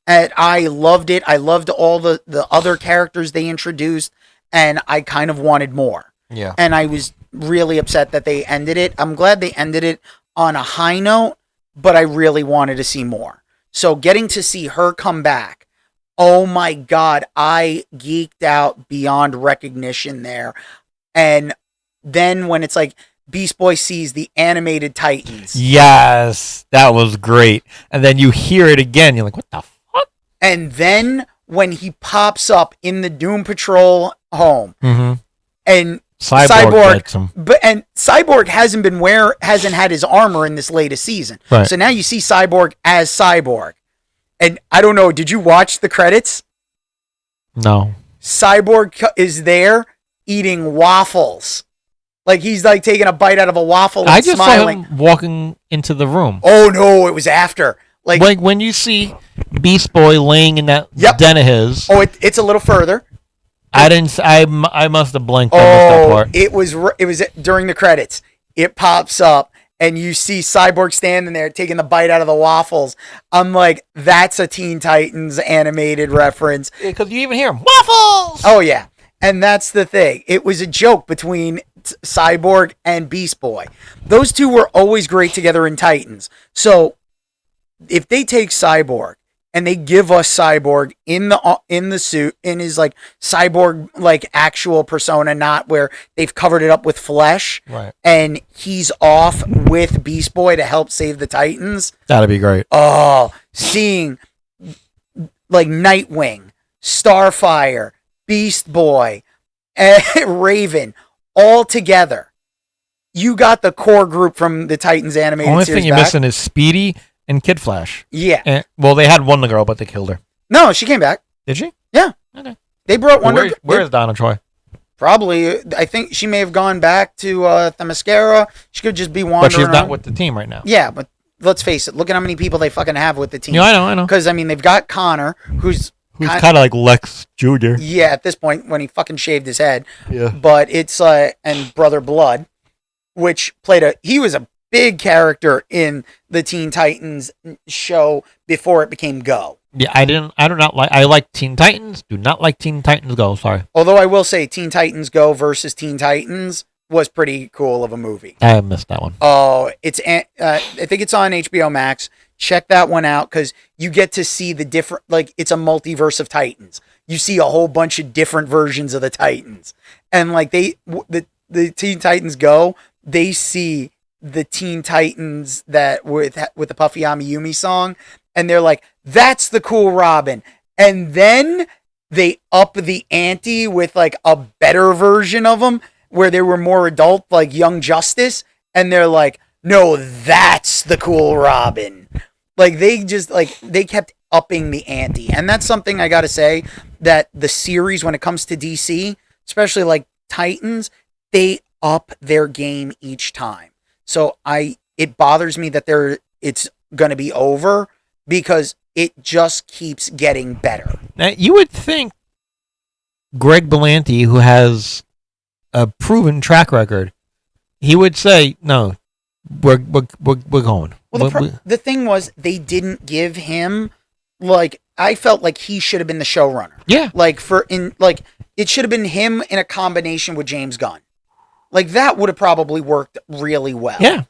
And I loved it. I loved all the other characters they introduced, and I kind of wanted more. Yeah. And I was really upset that they ended it. I'm glad they ended it on a high note, but I really wanted to see more. So getting to see her come back, oh my God, I geeked out beyond recognition there. And then when it's like Beast Boy sees the animated Titans. Yes, that was great. And then you hear it again. You're like, what the fuck? And then when he pops up in the Doom Patrol home, Mm-hmm. and Cyborg gets him. and Cyborg hasn't had his armor in this latest season. Right. So now you see Cyborg as Cyborg. And I don't know, did you watch the credits? No. Cyborg is there eating waffles. Like he's like taking a bite out of a waffle and I just smiling. saw him walking into the room. Oh no, it was after. Like when you see Beast Boy laying in that Yep. den of his. Oh, it's a little further. I didn't. I must have blinked. I missed that Oh, part. it was during the credits. It pops up and you see Cyborg standing there taking the bite out of the waffles. I'm like, that's a Teen Titans animated reference. Because you even hear him waffles. Oh yeah, and that's the thing. It was a joke between Cyborg and Beast Boy. Those two were always great together in Titans. So if they take Cyborg and they give us Cyborg in the suit, in his like Cyborg like actual persona, not where they've covered it up with flesh, Right. and he's off with Beast Boy to help save the Titans. That'd be great. Oh, seeing like Nightwing, Starfire, Beast Boy, and Raven all together. You got the core group from the Titans animated Only series thing you're back. missing is Speedy and Kid Flash. Yeah. And, well, they had one girl, but they killed her. No, she came back. Did she? Yeah. Okay. They brought Wonder. Where is Donna Troy? Probably. I think she may have gone back to Themyscira. She could just be wandering But she's around. not with the team right now. Yeah, but let's face it. Look at how many people they fucking have with the team. Yeah, I know. Because, I mean, they've got Connor, who's Kind of like Lex Jr. yeah, at this point, when he fucking shaved his head. Yeah. But it's, and Brother Blood, which he was a big character in the Teen Titans show before it became Go. Yeah, I do not like. I like Teen Titans. Do not like Teen Titans Go. Sorry. Although I will say, Teen Titans Go versus Teen Titans was pretty cool of a movie. I missed that one. Oh, I think it's on HBO Max. Check that one out because you get to see the different. Like it's a multiverse of Titans. You see a whole bunch of different versions of the Titans, and like the Teen Titans Go, they see the Teen Titans that with the Puffy Amiyumi song, and they're like, "That's the cool Robin," and then they up the ante with like a better version of them where they were more adult, like Young Justice, and they're like, "No, that's the cool Robin." Like they kept upping the ante, and that's something I gotta say that the series, when it comes to DC, especially like Titans, they up their game each time. So it bothers me that it's gonna be over because it just keeps getting better. Now you would think Greg Berlanti, who has a proven track record, he would say, "No, we're going." Well, the thing was, they didn't give him like I felt like he should have been the showrunner. Yeah, it should have been him in a combination with James Gunn. Like that would have probably worked really well. Yeah.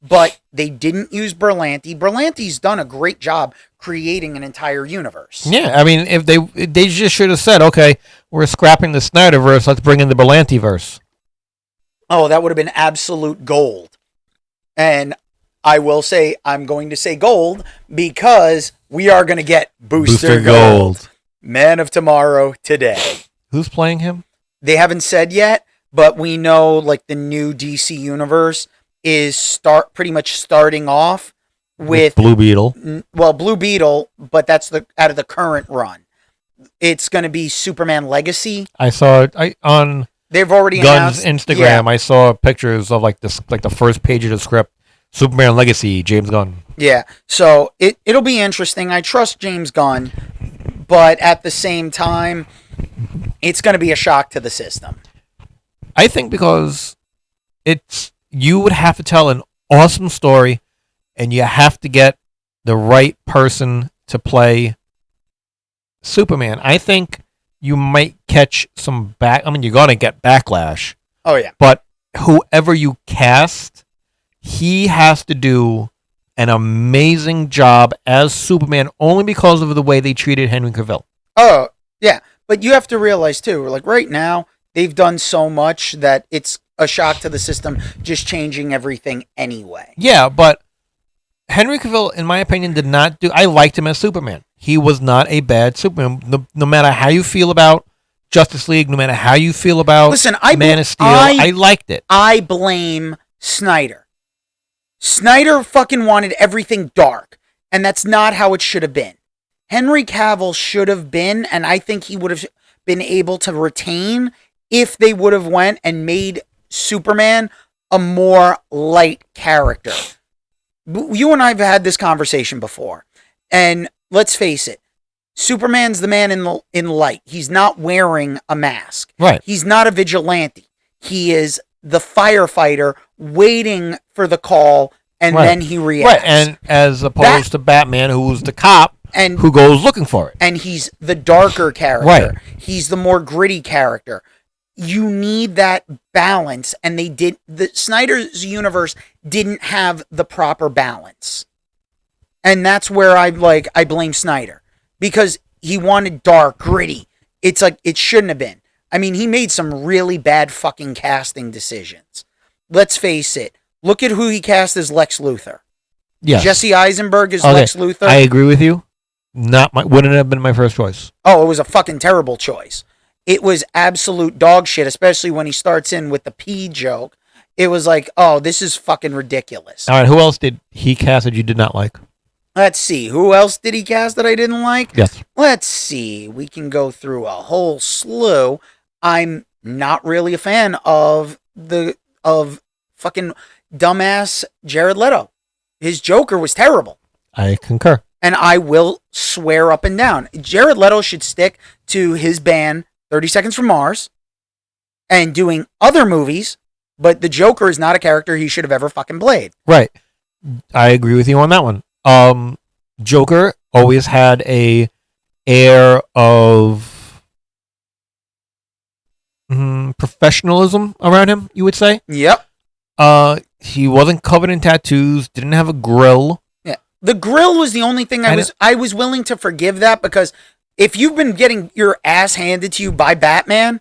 But they didn't use Berlanti. Berlanti's done a great job creating an entire universe. Yeah, I mean, if they just should have said, "Okay, we're scrapping the Snyderverse. Let's bring in the Berlantiverse." Oh, that would have been absolute gold. And I will say, I'm going to say gold because we are going to get Booster Gold. Man of Tomorrow today. Who's playing him? They haven't said yet, but we know like the new DC universe is pretty much starting off with Blue Beetle. Well, Blue Beetle, but that's out of the current run. It's going to be Superman Legacy. I saw it on They've already Gunn's announced Instagram. Yeah. I saw pictures of like the first page of the script. Superman Legacy, James Gunn. Yeah, so it'll be interesting. I trust James Gunn, but at the same time, it's going to be a shock to the system. I think because you would have to tell an awesome story, and you have to get the right person to play Superman. I think you might catch some you're going to get backlash. Oh, yeah. But whoever you cast, he has to do an amazing job as Superman only because of the way they treated Henry Cavill. Oh, yeah. But you have to realize, too, like right now, they've done so much that it's a shock to the system just changing everything anyway. Yeah, but Henry Cavill, in my opinion, did not do... I liked him as Superman. He was not a bad Superman. No matter how you feel about Justice League, no matter how you feel about Man of Steel, I liked it. I blame Snyder. Snyder fucking wanted everything dark, and that's not how it should have been. Henry Cavill should have been, and I think he would have been able to retain if they would have went and made Superman a more light character. You and I have had this conversation before, and let's face it, Superman's the man in light. He's not wearing a mask. Right. He's not a vigilante. He is the firefighter waiting for the call, and then he reacts. Right, and as opposed to Batman, who's the cop and who goes looking for it. And he's the darker character. Right. He's the more gritty character. You need that balance, and the Snyder's universe didn't have the proper balance. And that's where I blame Snyder. Because he wanted dark, gritty. It's like, it shouldn't have been. I mean, he made some really bad fucking casting decisions. Let's face it. Look at who he cast as Lex Luthor. Yes. Jesse Eisenberg as Lex Luthor. I agree with you. Wouldn't have been my first choice. Oh, it was a fucking terrible choice. It was absolute dog shit, especially when he starts in with the pee joke. It was like, oh, this is fucking ridiculous. All right, who else did he cast that you did not like? Let's see. Who else did he cast that I didn't like? Yes. Let's see. We can go through a whole slew. I'm not really a fan of fucking dumbass Jared Leto. His Joker was terrible. I concur. And I will swear up and down. Jared Leto should stick to his band, 30 Seconds from Mars, and doing other movies But the Joker is not a character he should have ever fucking played. Right. I agree with you on that one. Joker always had a air of professionalism around him, you would say. Yep. He wasn't covered in tattoos, didn't have a grill. Yeah. The grill was the only thing I was willing to forgive that, because if you've been getting your ass handed to you by Batman,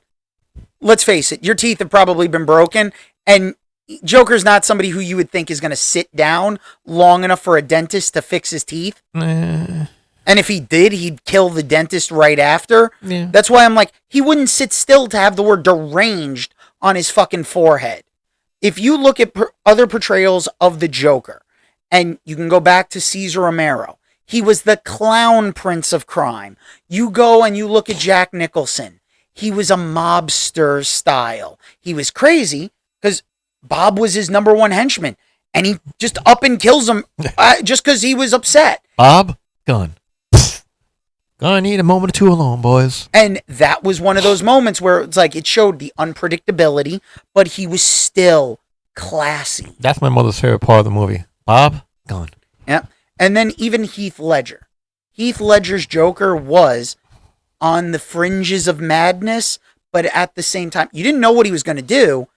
let's face it, your teeth have probably been broken, and Joker's not somebody who you would think is going to sit down long enough for a dentist to fix his teeth. And if he did, he'd kill the dentist right after. Yeah. That's why I'm like, he wouldn't sit still to have the word deranged on his fucking forehead. If you look at other portrayals of the Joker, and you can go back to Cesar Romero, he was the clown prince of crime. You go and you look at Jack Nicholson. He was a mobster style. He was crazy because Bob was his number one henchman, and he just up and kills him just because he was upset. Bob, gone. Gonna need a moment or two alone, boys. And that was one of those moments where it's like it showed the unpredictability, but he was still classy. That's my mother's favorite part of the movie. Bob, gone. Yeah. And then even Heath Ledger. Heath Ledger's Joker was on the fringes of madness, but at the same time, you didn't know what he was going to do,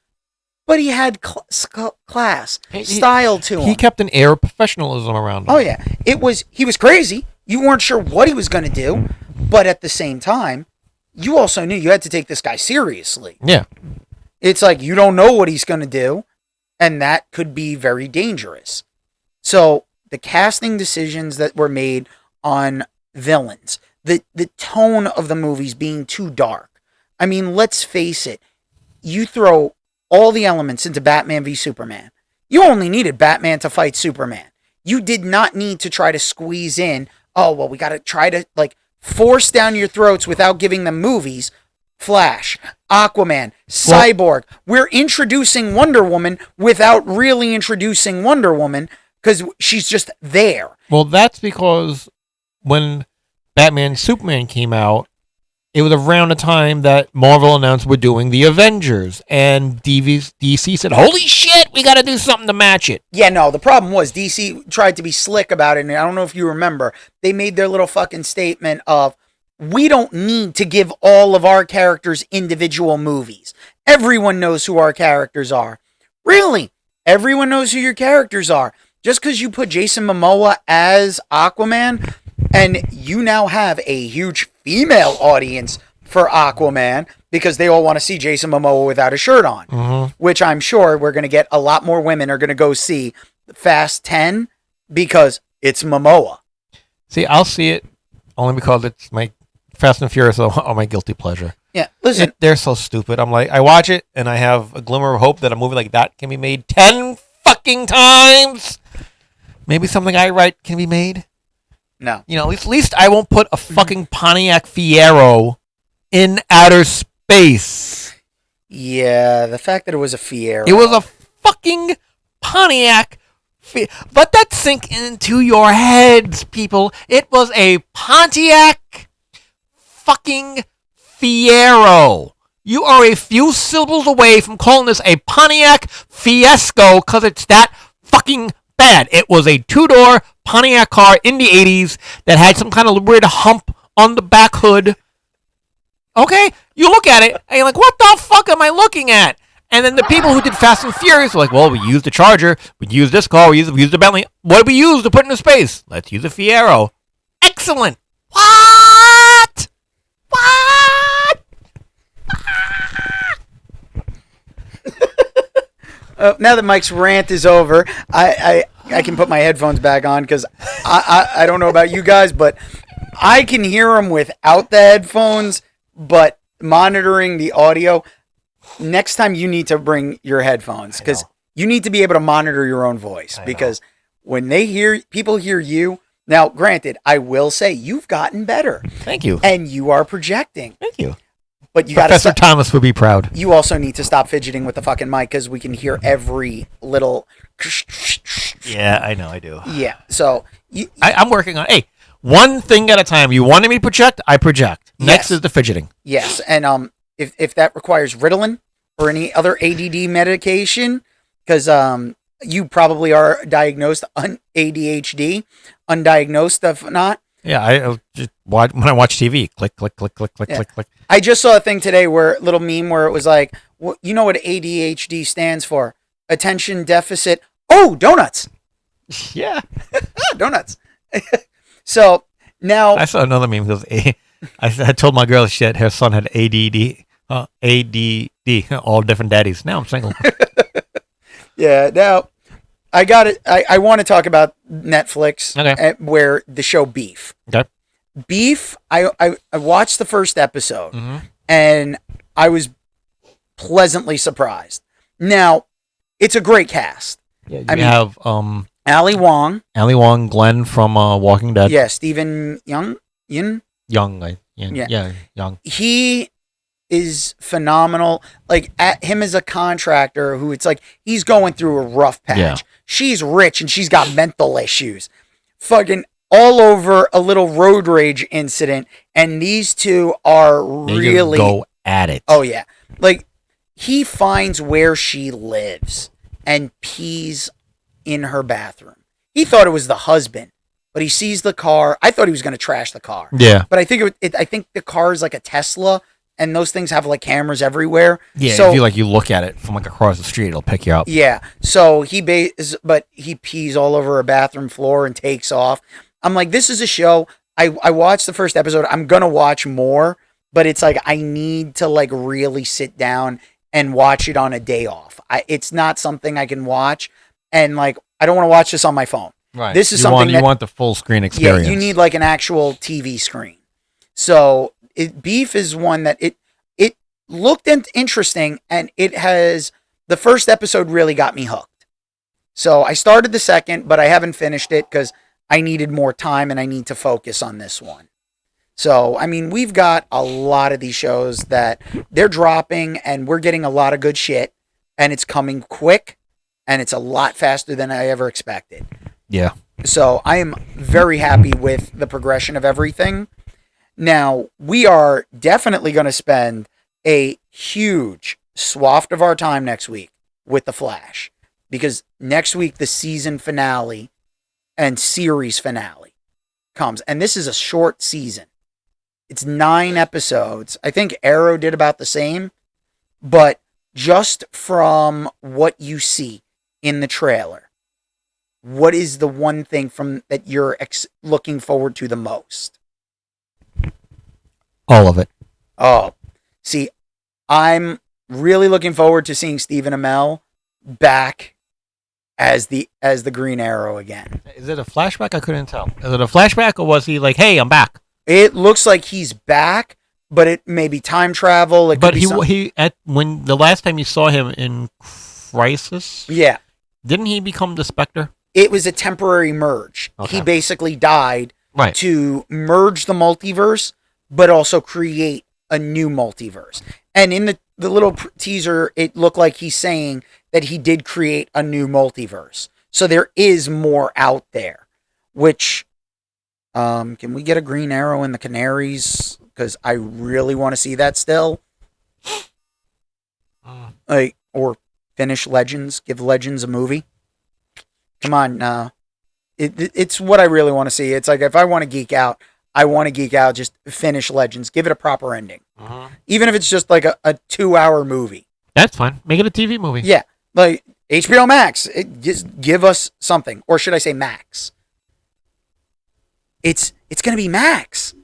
but he had class, style to him. He kept an air of professionalism around him. Oh, yeah. He was crazy. You weren't sure what he was going to do, but at the same time, you also knew you had to take this guy seriously. Yeah. It's like you don't know what he's going to do, and that could be very dangerous. So the casting decisions that were made on villains, the tone of the movies being too dark. I mean, let's face it. You throw all the elements into Batman v Superman. You only needed Batman to fight Superman. You did not need to try to squeeze in, oh, well, we got to try to force down your throats without giving them movies. Flash, Aquaman, Cyborg. We're introducing Wonder Woman without really introducing Wonder Woman because she's just there. Well, that's because when Batman Superman came out, it was around the time that Marvel announced we're doing the Avengers, and DC said, holy shit, we got to do something to match it. Yeah, no, the problem was DC tried to be slick about it, and I don't know if you remember, they made their little fucking statement of, we don't need to give all of our characters individual movies. Everyone knows who our characters are. Really? Everyone knows who your characters are. Just because you put Jason Momoa as Aquaman, and you now have a huge female audience for Aquaman because they all want to see Jason Momoa without a shirt on, which I'm sure we're going to get a lot more women are going to go see Fast 10 because it's Momoa. See, I'll see it only because it's my Fast and Furious are my guilty pleasure. Yeah, listen. They're so stupid. I'm like, I watch it and I have a glimmer of hope that a movie like that can be made 10 fucking times. Maybe something I write can be made. No. You know, at least I won't put a fucking Pontiac Fiero in outer space. Yeah, the fact that it was a Fiero. It was a fucking Pontiac. Let that sink into your heads, people. It was a Pontiac fucking Fiero. You are a few syllables away from calling this a Pontiac Fiasco because it's that fucking bad. It was a two-door Pontiac car in the 80s that had some kind of weird hump on the back hood. Okay? You look at it and you're like, what the fuck am I looking at? And then the people who did Fast and Furious were like, well, we used the Charger, we used this car, we used the Bentley. What did we use to put into space? Let's use a Fiero. Excellent. What? Now that Mike's rant is over, I can put my headphones back on because I don't know about you guys, but I can hear him without the headphones, but monitoring the audio. Next time you need to bring your headphones because you need to be able to monitor your own voice because when people hear you. Now, granted, I will say you've gotten better. Thank you. And you are projecting. Thank you. But you Professor Thomas would be proud. You also need to stop fidgeting with the fucking mic because we can hear every little. Yeah, I know, I do. Yeah, so I'm working on. Hey, one thing at a time. You wanted me to project, I project. Next is the fidgeting. Yes, and if that requires Ritalin or any other ADD medication, because you probably are diagnosed ADHD, undiagnosed if not. Yeah, I just watch when I watch TV. Click, click, click, click, click, Yeah. click, click. I just saw a thing today little meme where it was like, you know what ADHD stands for? Attention deficit. Oh, donuts. Yeah. Donuts. So now I saw another meme because I told my girl her son had ADD, all different daddies. Now I'm single. yeah, now I got it. I want to talk about Netflix, Okay. where the show Beef. Okay. Beef, I watched the first episode Mm-hmm. and I was pleasantly surprised. Now, it's a great cast. Yeah, I you mean, have Ali Wong. Ali Wong, Glenn from Walking Dead. Yeah, Stephen Young. Young, Yeah. young. He is phenomenal. Like at him as a contractor who it's like he's going through a rough patch. Yeah. She's rich and she's got mental issues. Fucking all over a little road rage incident, and these two are They just really go at it. Oh yeah. Like he finds where she lives and pees in her bathroom. He thought it was the husband, but he sees the car. I thought he was going to trash the car. Yeah. But I think I think the car is like a Tesla, and those things have like cameras everywhere. Yeah. So if you look at it from like across the street, it'll pick you up. yeah. So but he pees all over a bathroom floor and takes off. I'm like, this is a show. I watched the first episode. I'm gonna watch more, but it's like I need to like really sit down and watch it on a day off. It's not something I can watch, and like I don't want to watch this on my phone. Right. This is you something you want the full screen experience. Yeah, you need like an actual TV screen. So Beef is one that it looked interesting, and it has the first episode really got me hooked. So I started the second, but I haven't finished it because I needed more time and I need to focus on this one. So I mean, we've got a lot of these shows that they're dropping, and we're getting a lot of good shit, and it's coming quick, and it's a lot faster than I ever expected. Yeah. So I am very happy with the progression of everything. Now, we are definitely going to spend a huge swath of our time next week with The Flash, because next week the season finale and series finale comes, and this is a short season. It's 9 episodes. I think Arrow did about the same, but just from what you see in the trailer, what is the one thing from that you're looking forward to the most? All of it. Oh, see, I'm really looking forward to seeing Stephen Amell back as the Green Arrow again. Is it a flashback? I couldn't tell. Is it a flashback, or was he like, "Hey, I'm back"? It looks like he's back, but it may be time travel. But when the last time you saw him in Crisis, yeah, didn't he become the Spectre? it was a temporary merge. Okay. He basically died Right. to merge the multiverse, but also create a new multiverse. And in the little teaser, it looked like he's saying that he did create a new multiverse. So there is more out there, which, can we get a Green Arrow in the Canaries? Because I really want to see that still. Or finish Legends, give Legends a movie. Come on, it's what I really want to see. It's like if I want to geek out, I want to geek out. Just finish Legends, give it a proper ending, even if it's just like a 2-hour movie. That's fine. Make it a TV movie. Yeah, like HBO Max. Just give us something, or should I say Max? It's gonna be Max.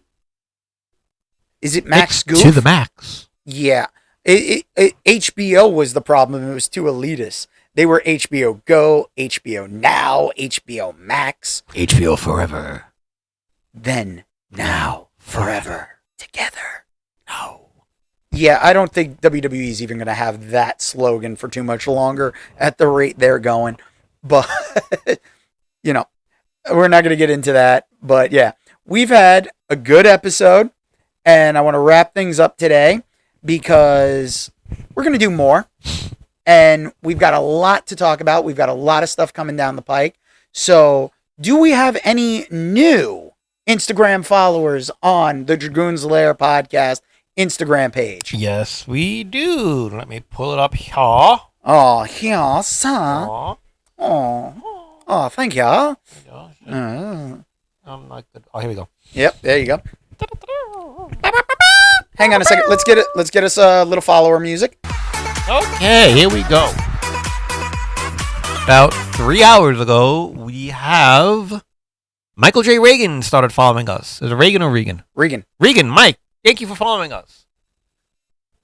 Is it Max Goof? To the max. Yeah. HBO was the problem. It was too elitist. They were HBO Go, HBO Now, HBO Max. HBO forever. Then, now, forever. Together. No. Yeah, I don't think WWE is even going to have that slogan for too much longer at the rate they're going. But, we're not going to get into that. But yeah, we've had a good episode, and I want to wrap things up today because we're going to do more. And we've got a lot to talk about. We've got a lot of stuff coming down the pike. So, do we have any new Instagram followers on the Dragoon's Lair podcast Instagram page. Yes, we do. Let me pull it up here. Oh, yes, sir. Aw. Oh, thank you. Yeah, Uh, I'm not good. Oh, here we go. Yep, there you go. Hang on a second. Let's get us a little follower music. Okay, here we go. About 3 hours ago, we have Michael J. Reagan started following us. Is it Reagan or Regan? Regan. Regan, Mike, thank you for following us.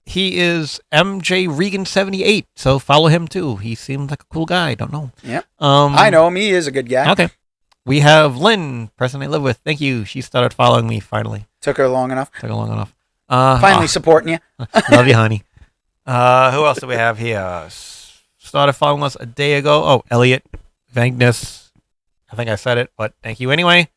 He is MJ Regan 78, so follow him too. He seems like a cool guy. Don't know. Yep. I know him. He is a good guy. Okay. We have Lynn, person I live with. Thank you. She started following me finally. Took her long enough. Took long enough. Finally supporting you. Love you, honey. Who else do we have here? Started following us a day ago. Oh, Elliot Vagnus. I think I said it, but thank you anyway.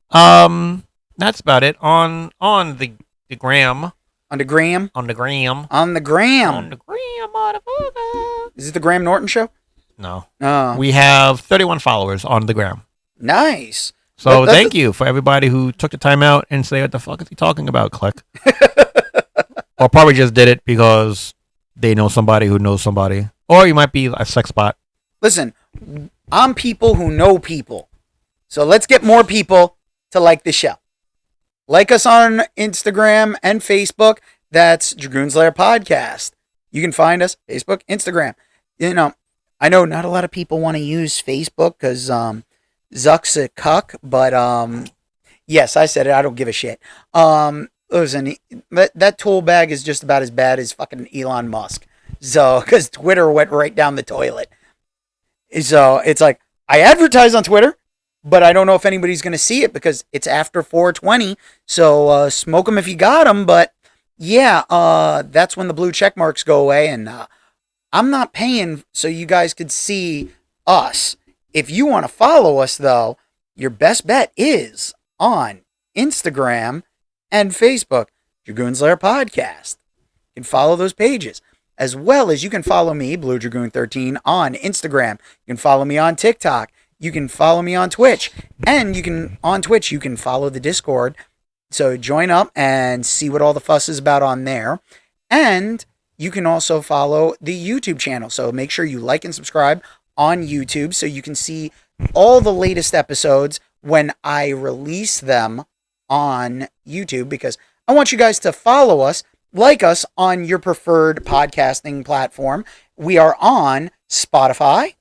That's about it. On the gram. On the gram. On the gram. On the gram. On the gram, motherfucker. Is it the Graham Norton show? No. Oh. We have 31 followers on the gram. Nice. So thank you for everybody who took the time out and say, what the fuck is he talking about, Click? Or probably just did it because they know somebody who knows somebody. Or you might be a sex bot. Listen, I'm people who know people. So let's get more people to like the show. Like us on Instagram and Facebook. That's Dragoon's Lair Podcast. You can find us Facebook, Instagram. You know, I know not a lot of people want to use Facebook because Zuck's a cuck, but yes, I said it. I don't give a shit. Listen, that tool bag is just about as bad as fucking Elon Musk. So, because Twitter went right down the toilet. So it's like I advertise on Twitter, but I don't know if anybody's going to see it because it's after 420. So smoke them if you got them. But yeah, that's when the blue check marks go away, and I'm not paying so you guys could see us. If you want to follow us, though, your best bet is on Instagram and Facebook, Dragoon's Lair Podcast. You can follow those pages, as well as you can follow me, Blue Dragoon 13, on Instagram. You can follow me on TikTok. You can follow me on Twitch. And on Twitch, you can follow the Discord. So join up and see what all the fuss is about on there. And you can also follow the YouTube channel. So make sure you like and subscribe on YouTube so you can see all the latest episodes when I release them on YouTube, because I want you guys to follow us, like us on your preferred podcasting platform. We are on Spotify,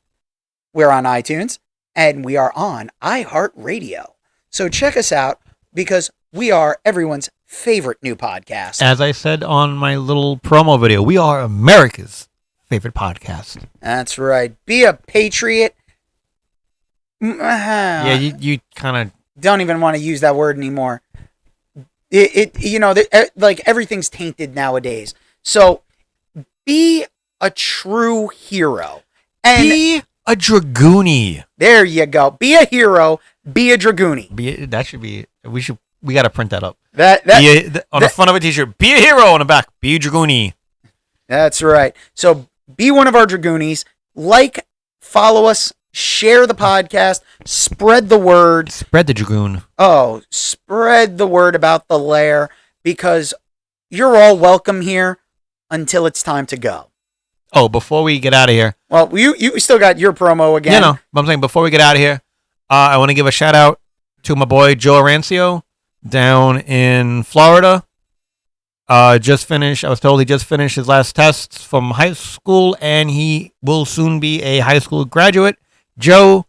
we're on iTunes, and we are on iHeartRadio. So check us out because we are everyone's favorite new podcast. As I said on my little promo video, we are America's favorite podcast. That's right. Be a patriot. Yeah, you kind of don't even want to use that word anymore. Like everything's tainted nowadays. So be a true hero. And be a Dragoonie. There you go. Be a hero. Be a Dragoonie. That should be. We got to print that up. On the front of a t-shirt. Be a hero on the back. Be a Dragoonie. That's right. So be one of our Dragoonies. Like, follow us, share the podcast, spread the word. Spread the Dragoon. Oh, spread the word about the Lair, because you're all welcome here until it's time to go. Oh, before we get out of here. Well, you still got your promo again. You know, but I'm saying before we get out of here, I want to give a shout out to my boy Joe Arancio down in Florida. I was told he just finished his last tests from high school, and he will soon be a high school graduate. Joe,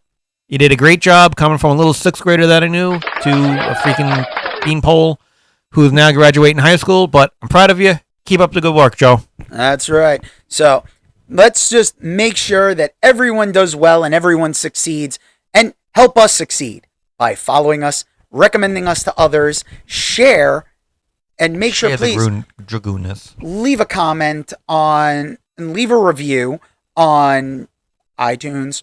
you did a great job coming from a little sixth grader that I knew to a freaking beanpole who's now graduating high school, but I'm proud of you. Keep up the good work, Joe. That's right. So let's just make sure that everyone does well and everyone succeeds, and help us succeed by following us, recommending us to others, share, and make sure, please, Dragoonness. Leave a comment and leave a review on iTunes,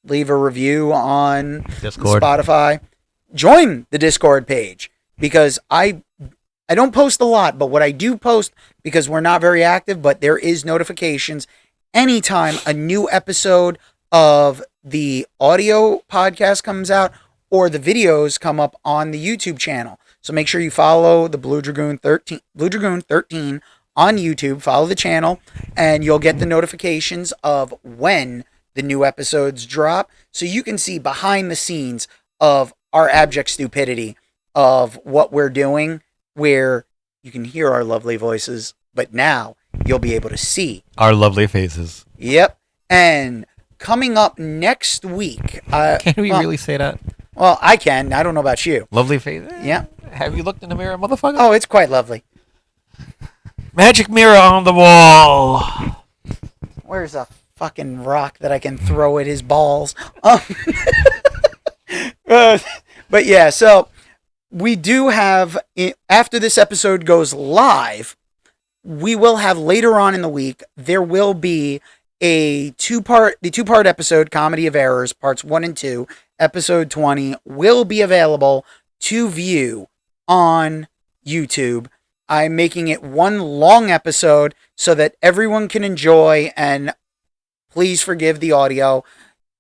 leave a review on Discord. Spotify. Join the Discord page, because I don't post a lot, but what I do post, because we're not very active, but there is notifications anytime a new episode of the audio podcast comes out or the videos come up on the YouTube channel. So make sure you follow the Blue Dragoon 13 on YouTube. Follow the channel, and you'll get the notifications of when the new episodes drop, so you can see behind the scenes of our abject stupidity of what we're doing, where you can hear our lovely voices, but now you'll be able to see Our lovely faces. Yep. And coming up next week. Can we really say that? Well, I can. I don't know about you. Lovely faces? Yeah. Have you looked in the mirror, motherfucker? Oh, it's quite lovely. Magic mirror on the wall. Where's a fucking rock that I can throw at his balls? But yeah, so we do have, after this episode goes live, we will have later on in the week, there will be the two-part episode, Comedy of Errors, parts 1 and 2, episode 20, will be available to view on YouTube. I'm making it one long episode so that everyone can enjoy, and please forgive the audio.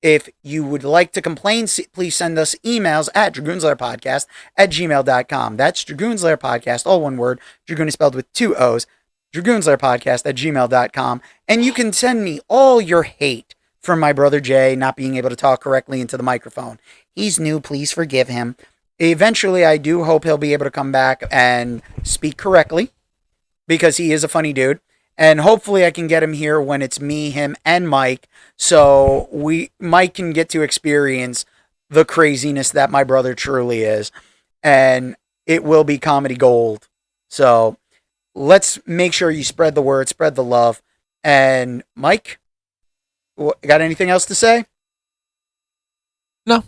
If you would like to complain, please send us emails at dragoonslairpodcast@gmail.com. That's dragoonslairpodcast, all one word. Dragoon is spelled with 2 O's. dragoonslairpodcast@gmail.com. And you can send me all your hate from my brother Jay not being able to talk correctly into the microphone. He's new, please forgive him. Eventually, I do hope he'll be able to come back and speak correctly, because he is a funny dude. And hopefully I can get him here when it's me, him, and Mike, so Mike can get to experience the craziness that my brother truly is. And it will be comedy gold. So let's make sure you spread the word, spread the love. And Mike, got anything else to say? No.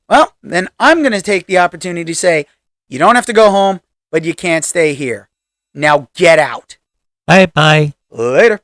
Well, then I'm going to take the opportunity to say, you don't have to go home, but you can't stay here. Now get out. Bye-bye. Later.